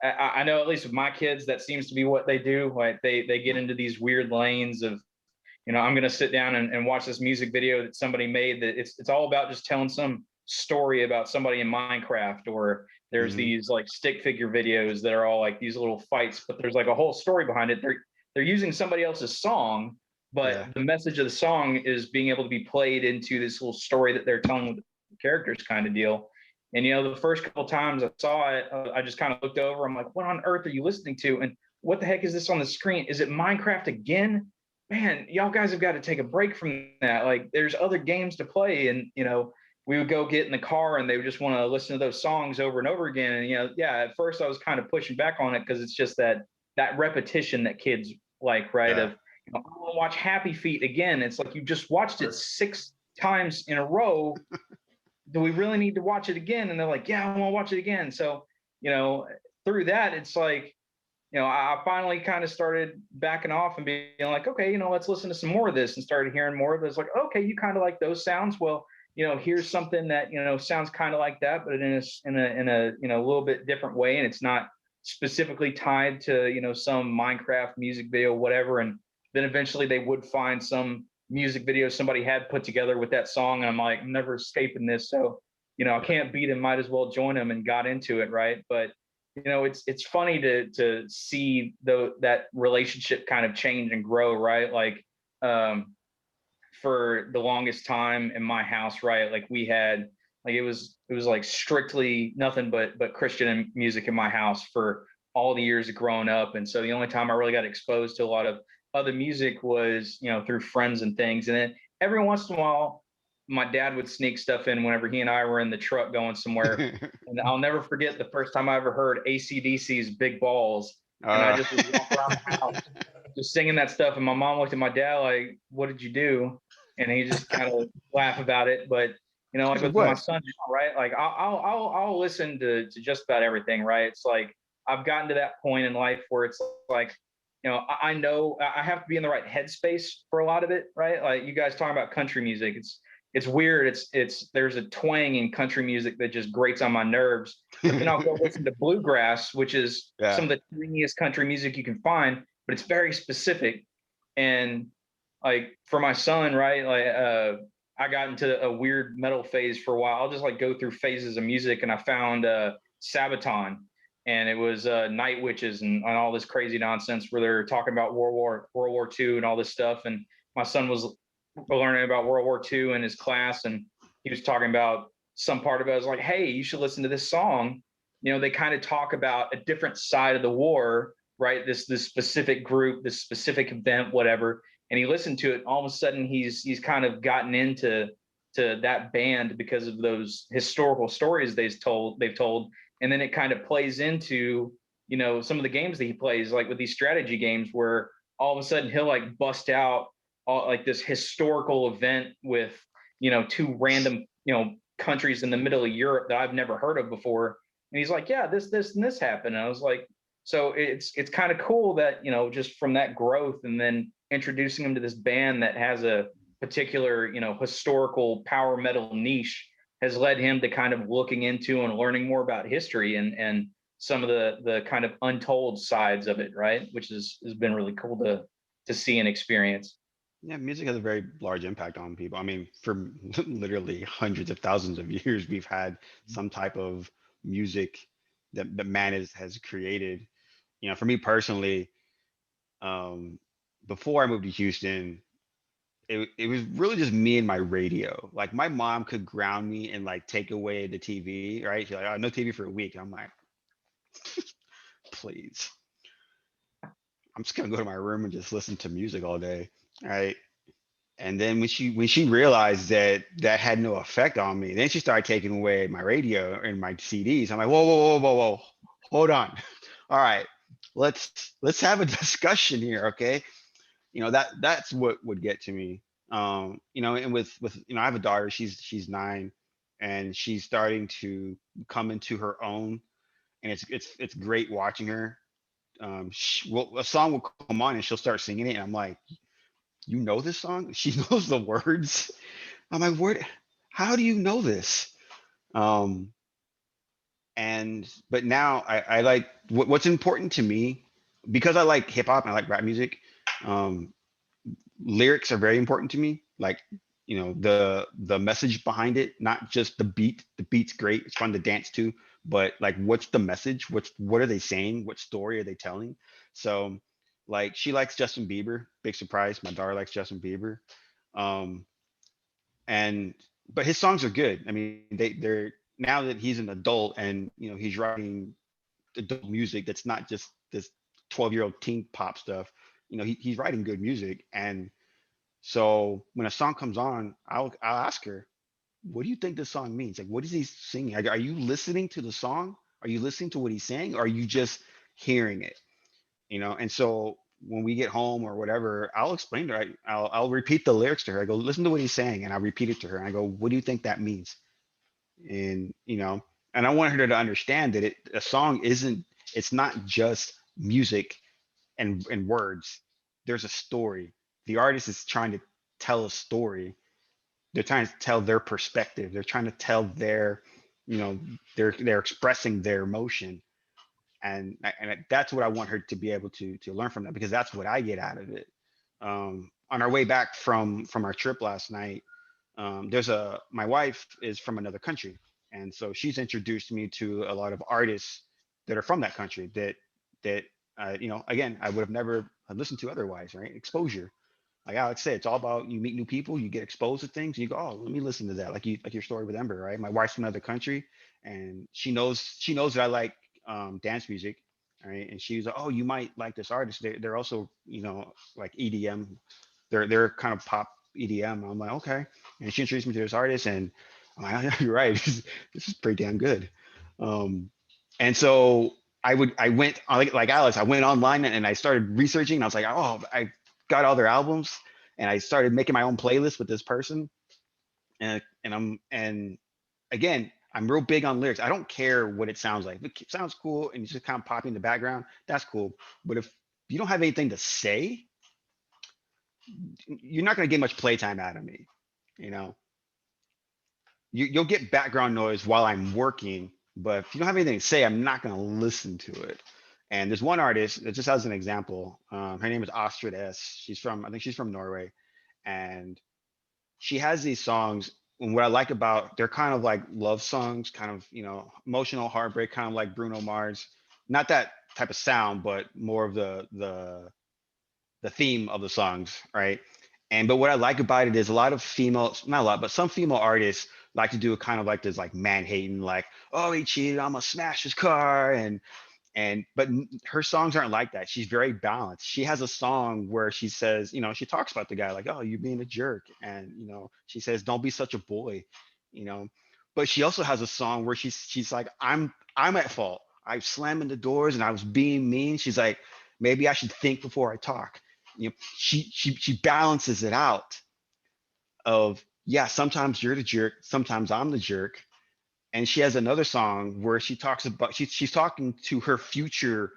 I know at least with my kids that seems to be what they do. Like they get into these weird lanes of I'm going to sit down and watch this music video that somebody made that it's all about just telling some story about somebody in Minecraft, or there's Mhm. these like stick figure videos that are all like these little fights, but there's like a whole story behind it. They're using somebody else's song, but Yeah. the message of the song is being able to be played into this little story that they're telling with the characters kind of deal. And the first couple times I saw it, I just kind of looked over. I'm like, what on earth are you listening to? And what the heck is this on the screen? Is it Minecraft again? Man, y'all guys have got to take a break from that. Like, there's other games to play. And we would go get in the car and they would just want to listen to those songs over and over again. And yeah, at first I was kind of pushing back on it because it's just that repetition that kids like, right? Yeah. Of I want to watch Happy Feet again. It's like you just watched it 6 times in a row. Do we really need to watch it again? And they're like, yeah, I want to watch it again. So through that, it's like I finally kind of started backing off and being like, okay, let's listen to some more of this, and started hearing more of this. Like, okay, you kind of like those sounds. Well, here's something that sounds kind of like that, but in a little bit different way, and it's not specifically tied to some Minecraft music video, whatever. And then eventually they would find some music video somebody had put together with that song, and I'm like, I'm never escaping this. So I can't beat him, might as well join him, and got into it, right? But it's funny to see that relationship kind of change and grow, right? Like for the longest time in my house, right? Like we had like it was like strictly nothing but Christian music in my house for all the years of growing up. And so the only time I really got exposed to a lot of other music was through friends and things. And then every once in a while my dad would sneak stuff in whenever he and I were in the truck going somewhere. And I'll never forget the first time I ever heard AC/DC's Big Balls. And I just would walk around the house just singing that stuff. And my mom looked at my dad like, what did you do? And he just kind of laughed about it. But, like with my What? son, right? Like I'll listen to just about everything, right? It's like I've gotten to that point in life where it's like, I know I have to be in the right headspace for a lot of it, right? Like you guys talking about country music. It's weird. It's there's a twang in country music that just grates on my nerves. But then I'll go listen to bluegrass, which is Yeah. some of the tiniest country music you can find, but it's very specific. And like for my son, right? Like I got into a weird metal phase for a while. I'll just like go through phases of music, and I found Sabaton, and it was Night Witches and all this crazy nonsense where they're talking about World War II and all this stuff. And my son was learning about World War II in his class, and he was talking about some part of it. I was like, hey, you should listen to this song. They kind of talk about a different side of the war, right? This specific group, this specific event, whatever. And he listened to it. All of a sudden, he's kind of gotten into that band because of those historical stories they've told. And then it kind of plays into some of the games that he plays, like with these strategy games, where all of a sudden he'll like bust out like this historical event with two random countries in the middle of Europe that I've never heard of before. And he's like, yeah, this and this happened. And I was like, so it's kind of cool that just from that growth, and then introducing him to this band that has a particular historical power metal niche, has led him to kind of looking into and learning more about history and some of the kind of untold sides of it, right? Which has been really cool to see and experience. Yeah, music has a very large impact on people. I mean, for literally hundreds of thousands of years, we've had some type of music that man has created. For me personally, um, before I moved to Houston, it was really just me and my radio. Like my mom could ground me and like take away the TV, right? She's like, oh, no TV for a week. And I'm like, please. I'm just gonna go to my room and just listen to music all day. Right. And then when she realized that that had no effect on me, then she started taking away my radio and my CDs. I'm like, whoa, whoa, whoa, whoa, whoa, hold on. All right, let's have a discussion here, okay? That's what would get to me. And with I have a daughter. She's 9, and she's starting to come into her own, and it's great watching her. A song will come on and she'll start singing it, and I'm like, you know this song? She knows the words. I'm like, what? How do you know this? Um, and but now I like what's important to me, because I like hip hop and I like rap music. Um, Lyrics are very important to me. Like, the message behind it, not just the beat. The beat's great. It's fun to dance to, but like, what's the message? What are they saying? What story are they telling? So, like, she likes Justin Bieber. Big surprise. My daughter likes Justin Bieber. Um, and but his songs are good. I mean, they're now that he's an adult and he's writing adult music that's not just this 12-year-old teen pop stuff. He's writing good music. And so when a song comes on, I'll ask her, "What do you think this song means? Like, what is he singing? Like, are you listening to the song? Are you listening to what he's saying? Or are you just hearing it?" And so when we get home or whatever, I'll explain to her. I'll repeat the lyrics to her. I go, "Listen to what he's saying," and I'll repeat it to her. And I go, "What do you think that means?" And I want her to understand that a song isn't. It's not just music and words. There's a story. The artist is trying to tell a story. They're trying to tell their perspective. They're trying to tell you know, they're expressing their emotion. And that's what I want her to be able to learn from that, because that's what I get out of it. On our way back from our trip last night, there's a my wife is from another country, and so she's introduced me to a lot of artists that are from that country that again, I would have never listened to otherwise, right? Exposure. Like Alex said, it's all about, you meet new people, you get exposed to things, and you go, "Oh, let me listen to that." Like your story with Ember, right? My wife's from another country, and she knows that I like dance music, right? And she's like, "Oh, you might like this artist. They're also like EDM. They're kind of pop EDM." I'm like, "Okay." And she introduced me to this artist, and I'm like, "You're right. This is pretty damn good." Um, and so I went like Alex. I went online and I started researching. And I was like, "Oh, I got all their albums," and I started making my own playlist with this person. And again, I'm real big on lyrics. I don't care what it sounds like. If it sounds cool and it's just kind of popping in the background, that's cool. But if you don't have anything to say, you're not going to get much playtime out of me. You know, you'll get background noise while I'm working, but if you don't have anything to say, I'm not going to listen to it. And there's one artist, just as an example, her name is Astrid S. I think she's from Norway, and she has these songs. And what I like about, they're kind of like love songs, kind of emotional heartbreak, kind of like Bruno Mars. Not that type of sound, but more of the theme of the songs, right? But what I like about it is a lot of female, not a lot, but some female artists like to do a kind of like this, like man hating, like, "Oh, he cheated, I'm gonna smash his car," but her songs aren't like that. She's very balanced. She has a song where she says, she talks about the guy like, "Oh, you're being a jerk," and she says, "Don't be such a boy," you know. But she also has a song where she's like, I'm at fault. I slammed in the doors and I was being mean. She's like, maybe I should think before I talk. She balances it out of, yeah, sometimes you're the jerk, sometimes I'm the jerk. And she has another song where she talks about, she's talking to her future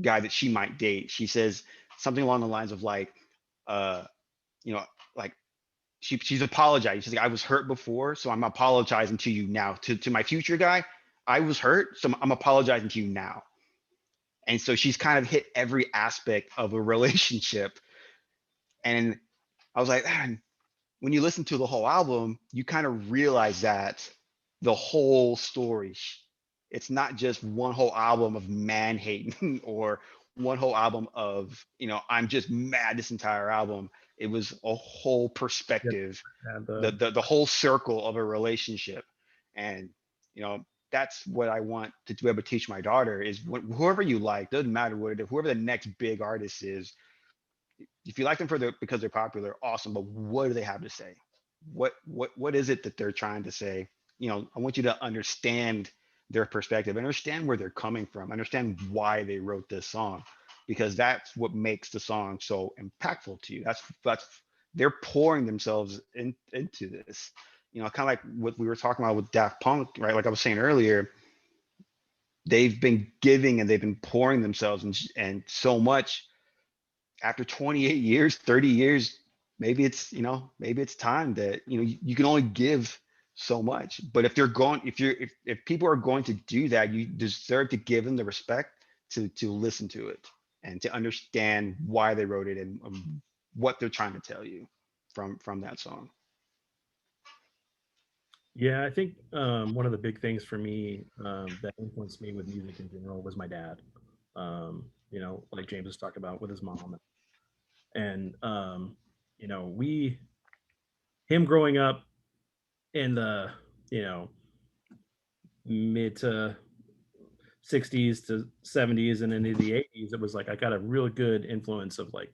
guy that she might date. She says something along the lines of like, uh, you know, like she's apologizing. She's like, "I was hurt before, so I'm apologizing to you now. To my future guy, I was hurt, so I'm apologizing to you now." And so she's kind of hit every aspect of a relationship. And I was like, man, when you listen to the whole album, you kind of realize that the whole story, it's not just one whole album of man hating or one whole album of, I'm just mad this entire album. It was a whole Yeah, perspective, and the whole circle of a relationship. And, that's what I want to be able to teach my daughter is whoever you like, doesn't matter what it is, whoever the next big artist is, if you like them because they're popular, awesome. But what do they have to say? What is it that they're trying to say? I want you to understand their perspective, understand where they're coming from, understand why they wrote this song, because that's what makes the song so impactful to you. they're pouring themselves into this. Kind of like what we were talking about with Daft Punk, right? Like I was saying earlier, they've been giving and they've been pouring themselves and so much. After 28 years, 30 years, maybe it's time that you can only give so much. But if people are going to do that, you deserve to give them the respect to listen to it and to understand why they wrote it and what they're trying to tell you from that song. Yeah, I think one of the big things for me that influenced me with music in general was my dad. Like James was talking about with his mom, and we him growing up in the you know mid to 60s to 70s and into the 80s, it was like I got a real good influence of like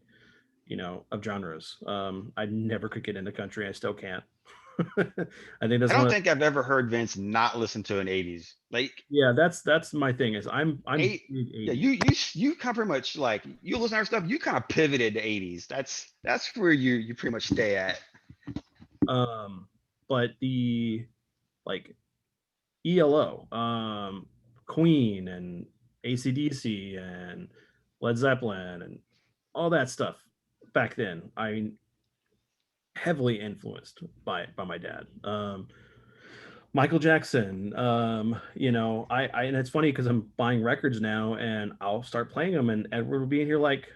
of genres. I never could get into country. I still can't. I think I that's one don't of think I've ever heard Vince not listen to an 80s. Like yeah, that's my thing is I'm eight big yeah, 80s. you kind of pretty much like you listen to our stuff, you kind of pivoted to 80s. That's where you pretty much stay at. But the like ELO, Queen and ACDC and Led Zeppelin and all that stuff back then. I mean, heavily influenced by my dad. Michael Jackson. I and it's funny because I'm buying records now and I'll start playing them and Edward will be in here like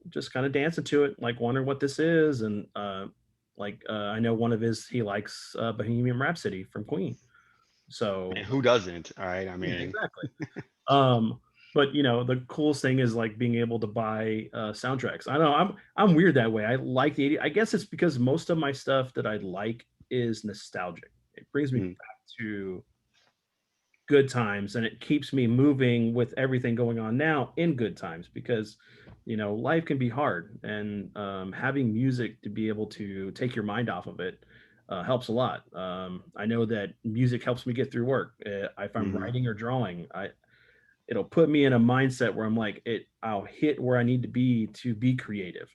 just kind of dancing to it, like wondering what this is. And I know one of his he likes Bohemian Rhapsody from Queen. And So who doesn't? All right. I yeah, mean, exactly. Um, but the coolest thing is like being able to buy soundtracks. I know I'm weird that way. I like the 80s. I guess it's because most of my stuff that I like is nostalgic. It brings me mm, back to good times and it keeps me moving with everything going on now in good times because life can be hard and having music to be able to take your mind off of it helps a lot. I know that music helps me get through work. If I'm mhm. writing or drawing, it'll put me in a mindset where I'm like I'll hit where I need to be creative.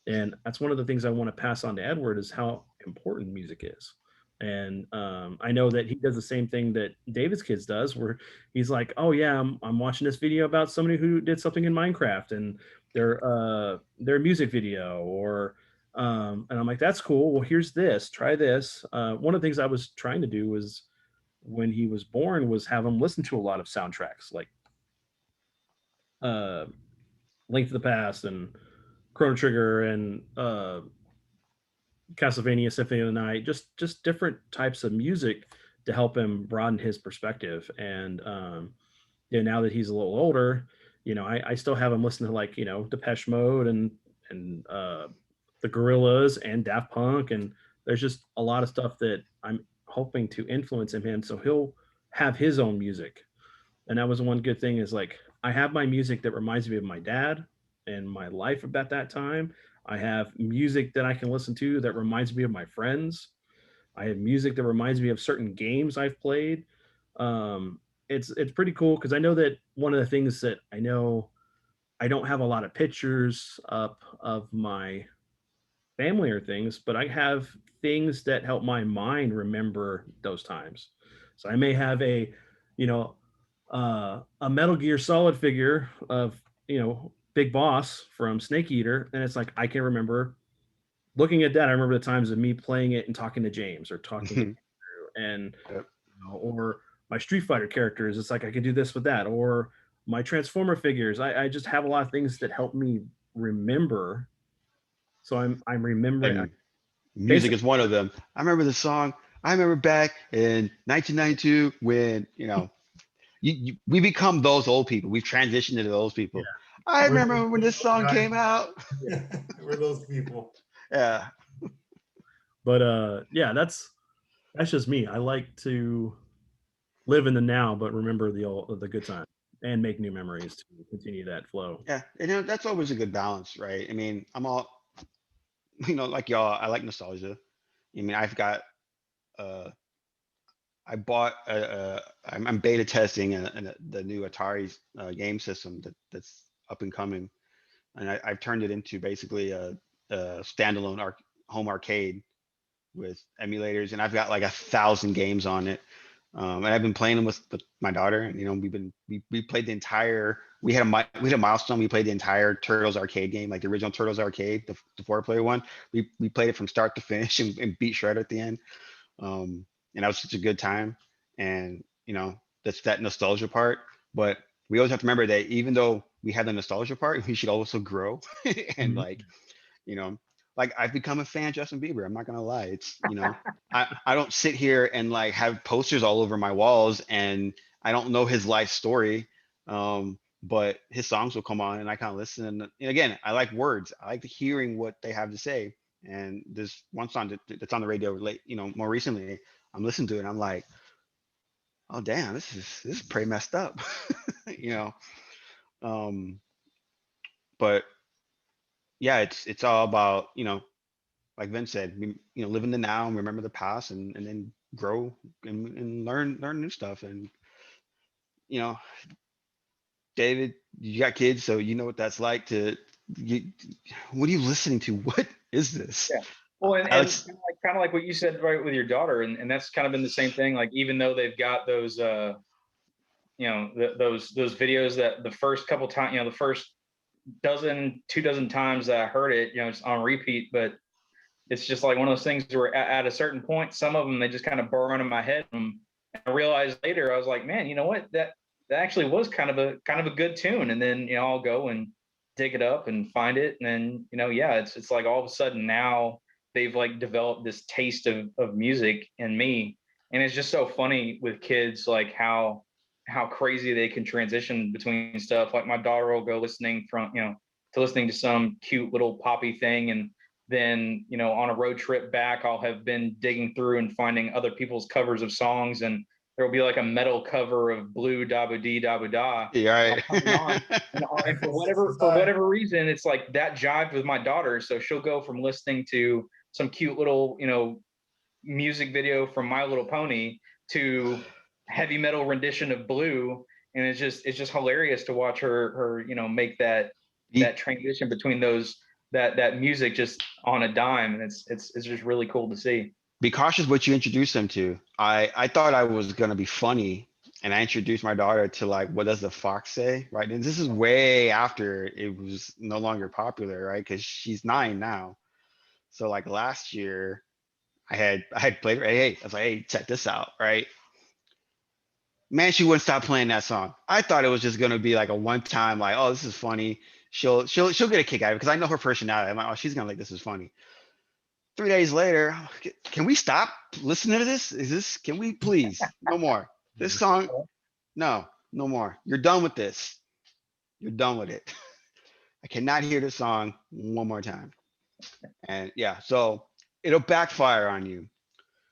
And that's one of the things I want to pass on to Edward is how important music is. And I know that he does the same thing that David's kids does, where he's like, "Oh yeah, I'm watching this video about somebody who did something in Minecraft and their music video," or and I'm like, "That's cool. Well, here's this. Try this." One of the things I was trying to do was when he was born was have him listen to a lot of soundtracks, like uh, Link to the Past and Chrono Trigger and Castlevania Symphony of the Night, just different types of music to help him broaden his perspective. And now that he's a little older, I still have him listen to like Depeche Mode and the Gorillas and Daft Punk, and there's just a lot of stuff that I'm hoping to influence in him, so he'll have his own music. And that was one good thing is like I have my music that reminds me of my dad and my life about that time. I have music that I can listen to that reminds me of my friends. I have music that reminds me of certain games I've played. Um, it's pretty cool because I know that one of the things that I know I don't have a lot of pictures up of my family or things, but I have things that help my mind remember those times. So I may have you know, a Metal Gear Solid figure of, Big Boss from Snake Eater, and it's like I can remember looking at that. I remember the times of me playing it and talking to James or talking to Andrew, and Yep. or my Street Fighter characters. It's like I can do this with that, or my Transformer figures. I just have a lot of things that help me remember. So I'm remembering. And music Basically, is one of them. I remember the song. I remember back in 1992 when we become those old people. We've transitioned into those yeah, people. I We're remember when those this song guys. came out. We're those people. Yeah. but yeah, that's just me. I like to live in the now, but remember the good time and make new memories to continue that flow. Yeah. And that's always a good balance, right? I mean, I'm all, like y'all, I like nostalgia. I mean, uh, I bought, I'm beta testing the new Atari game system that's up and coming. And I've turned it into basically a standalone home arcade with emulators, and I've got like 1,000 games on it. And I've been playing them with my daughter, and we played the entire. We had a milestone. We played the entire Turtles arcade game, like the original Turtles arcade, the 4-player one. We played it from start to finish and beat Shredder at the end. And that was such a good time. And that's that nostalgia part. But we always have to remember that even though we have the nostalgia part, we should also grow and Mhm. like you know like I've become a fan of Justin Bieber. I'm not gonna lie. It's I don't sit here and like have posters all over my walls, and I don't know his life story. But his songs will come on and I kind of listen, and again, I like words. I like hearing what they have to say. And there's one song that's on the radio late, more recently. I'm listening to it and I'm like, oh damn, this is pretty messed up. you know um but yeah, it's all about, like Vince said, live in the now and remember the past, and then grow and learn new stuff. And you know, David, you got kids, so you know what that's like to you, what are you listening to? What is this? Yeah. Well, and Alex, kind of like what you said right with your daughter, and that's kind of been the same thing. Like even though they've got those those videos that the first couple times, the first two dozen times that I heard it, it's on repeat, but it's just like one of those things where at a certain point, some of them, they just kind of burn in my head. And I realized later, I was like, man, you know what? That actually was kind of a good tune. And then, I'll go and dig it up and find it. And then, yeah, it's like all of a sudden now they've like developed this taste of music in me. And it's just so funny with kids, like how crazy they can transition between stuff. Like my daughter will go listening to listening to some cute little poppy thing, and then on a road trip back I'll have been digging through and finding other people's covers of songs, and there'll be like a metal cover of Blue Dabba Dee Dabba Da yeah, coming on, and for whatever reason it's like that jived with my daughter, so she'll go from listening to some cute little music video from My Little Pony to heavy metal rendition of Blue, and it's just hilarious to watch her make that right. transition between those that music just on a dime, and it's just really cool to see. Be cautious what you introduce them to. I thought I was gonna be funny, and I introduced my daughter to like, what does the fox say, right? And this is way after it was no longer popular, right? Because she's 9 now. So like last year, I had played her. Hey, I was like, hey, check this out, right? Man, she wouldn't stop playing that song. I thought it was just gonna be like a one time, like, oh, this is funny. She'll get a kick out of it because I know her personality. I'm like, oh, she's gonna like this is funny. 3 days later, can we stop listening to this? Can we please? No more. This song, no, no more. You're done with this. You're done with it. I cannot hear this song one more time. And yeah, so it'll backfire on you,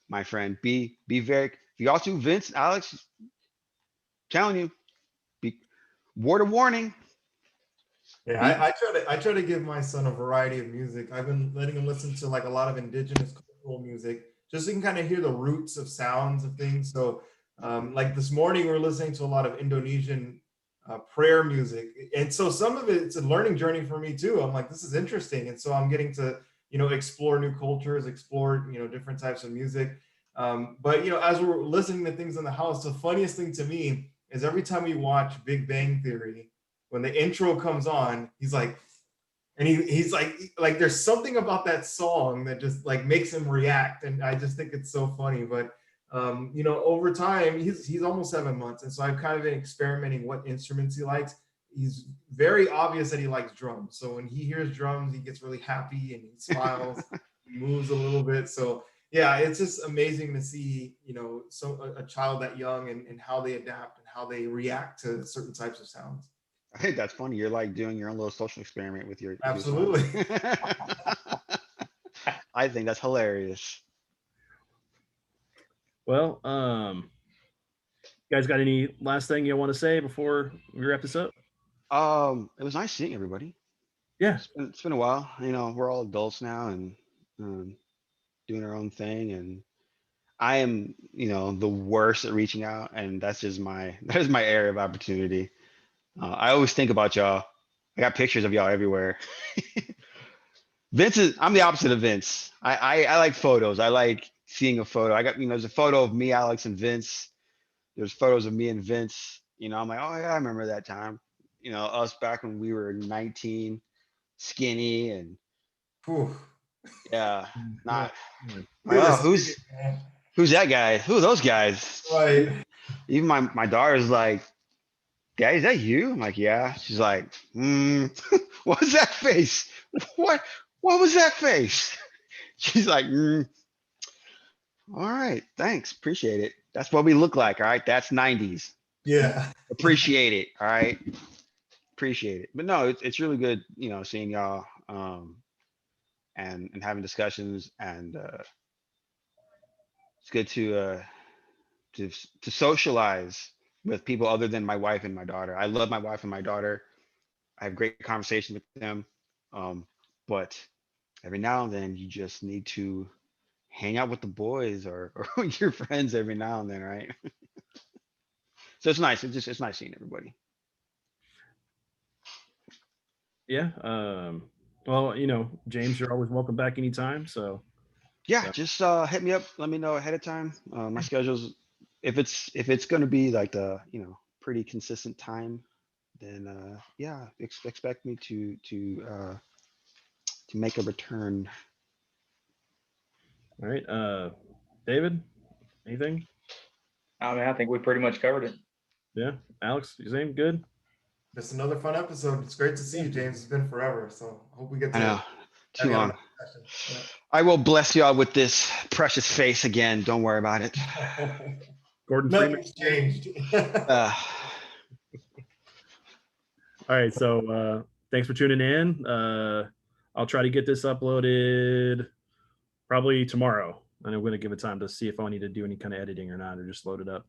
my friend. Be very, y'all too, Vince, Alex, telling you, be word of warning. Yeah, Be I try to give my son a variety of music. I've been letting him listen to like a lot of indigenous cultural music, just so he can kind of hear the roots of sounds of things. So, like this morning, we are listening to a lot of Indonesian prayer music, and so some of it's a learning journey for me too. I'm like, this is interesting, and so I'm getting to explore new cultures, explore different types of music. But as we're listening to things in the house, the funniest thing to me is every time we watch Big Bang Theory, when the intro comes on, he's like, and he's like there's something about that song that just like makes him react, and I just think it's so funny. But over time, he's almost 7 months, and so I've kind of been experimenting what instruments he likes. He's very obvious that he likes drums, so when he hears drums, he gets really happy and he smiles, he moves a little bit. So yeah, it's just amazing to see so a child that young, and how they adapt and how they react to certain types of sounds. I think that's funny. You're like doing your own little social experiment with your son. Absolutely. I think that's hilarious. Well, you guys got any last thing you want to say before we wrap this up? It was nice seeing everybody. Yeah. It's been a while. We're all adults now and um, doing our own thing. And I am, the worst at reaching out, and that's just that is my area of opportunity. I always think about y'all. I got pictures of y'all everywhere. I'm the opposite of Vince. I like photos. I like seeing a photo. I got, there's a photo of me, Alex, and Vince. There's photos of me and Vince. I'm like, oh yeah, I remember that time. Us back when we were 19, skinny, and Whew. yeah, Yeah. not Yeah. like, We were oh, skinny, man. who's that guy? Who are those guys? Right. Even my daughter's like, Dad, is that you? I'm like, yeah. She's like, what was that face? What what was that face? She's like, all right, thanks. Appreciate it. That's what we look like. All right. That's 90s. Yeah. Appreciate it. All right. Appreciate it. But no, it's really good, seeing y'all and having discussions, and it's good to to socialize with people other than my wife and my daughter. I love my wife and my daughter. I have great conversation with them. But every now and then you just need to hang out with the boys, or your friends every now and then, right? So it's nice. It's nice seeing everybody. Yeah. Well, James, you're always welcome back anytime. So Yeah, just hit me up. Let me know ahead of time. My schedule's, if it's gonna be like the pretty consistent time, then yeah, expect me to make a return. all right. David, anything? I mean, I think we pretty much covered it. Yeah. Alex, you same good? Just another fun episode. It's great to see you, James. It's been forever. So I hope we get I to know, have too you on long. another session. I will bless y'all with this precious face again. Don't worry about it. Yeah. Gordon Freeman. Nothing's changed. Uh, All right. So thanks for tuning in. I'll try to get this uploaded probably tomorrow. And I'm going to give it time to see if I need to do any kind of editing or not, or just load it up.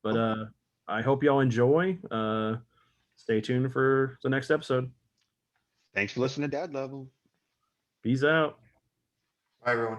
But I hope y'all enjoy. Stay tuned for the next episode. Thanks for listening to Dad Level. Peace out. Bye, everyone.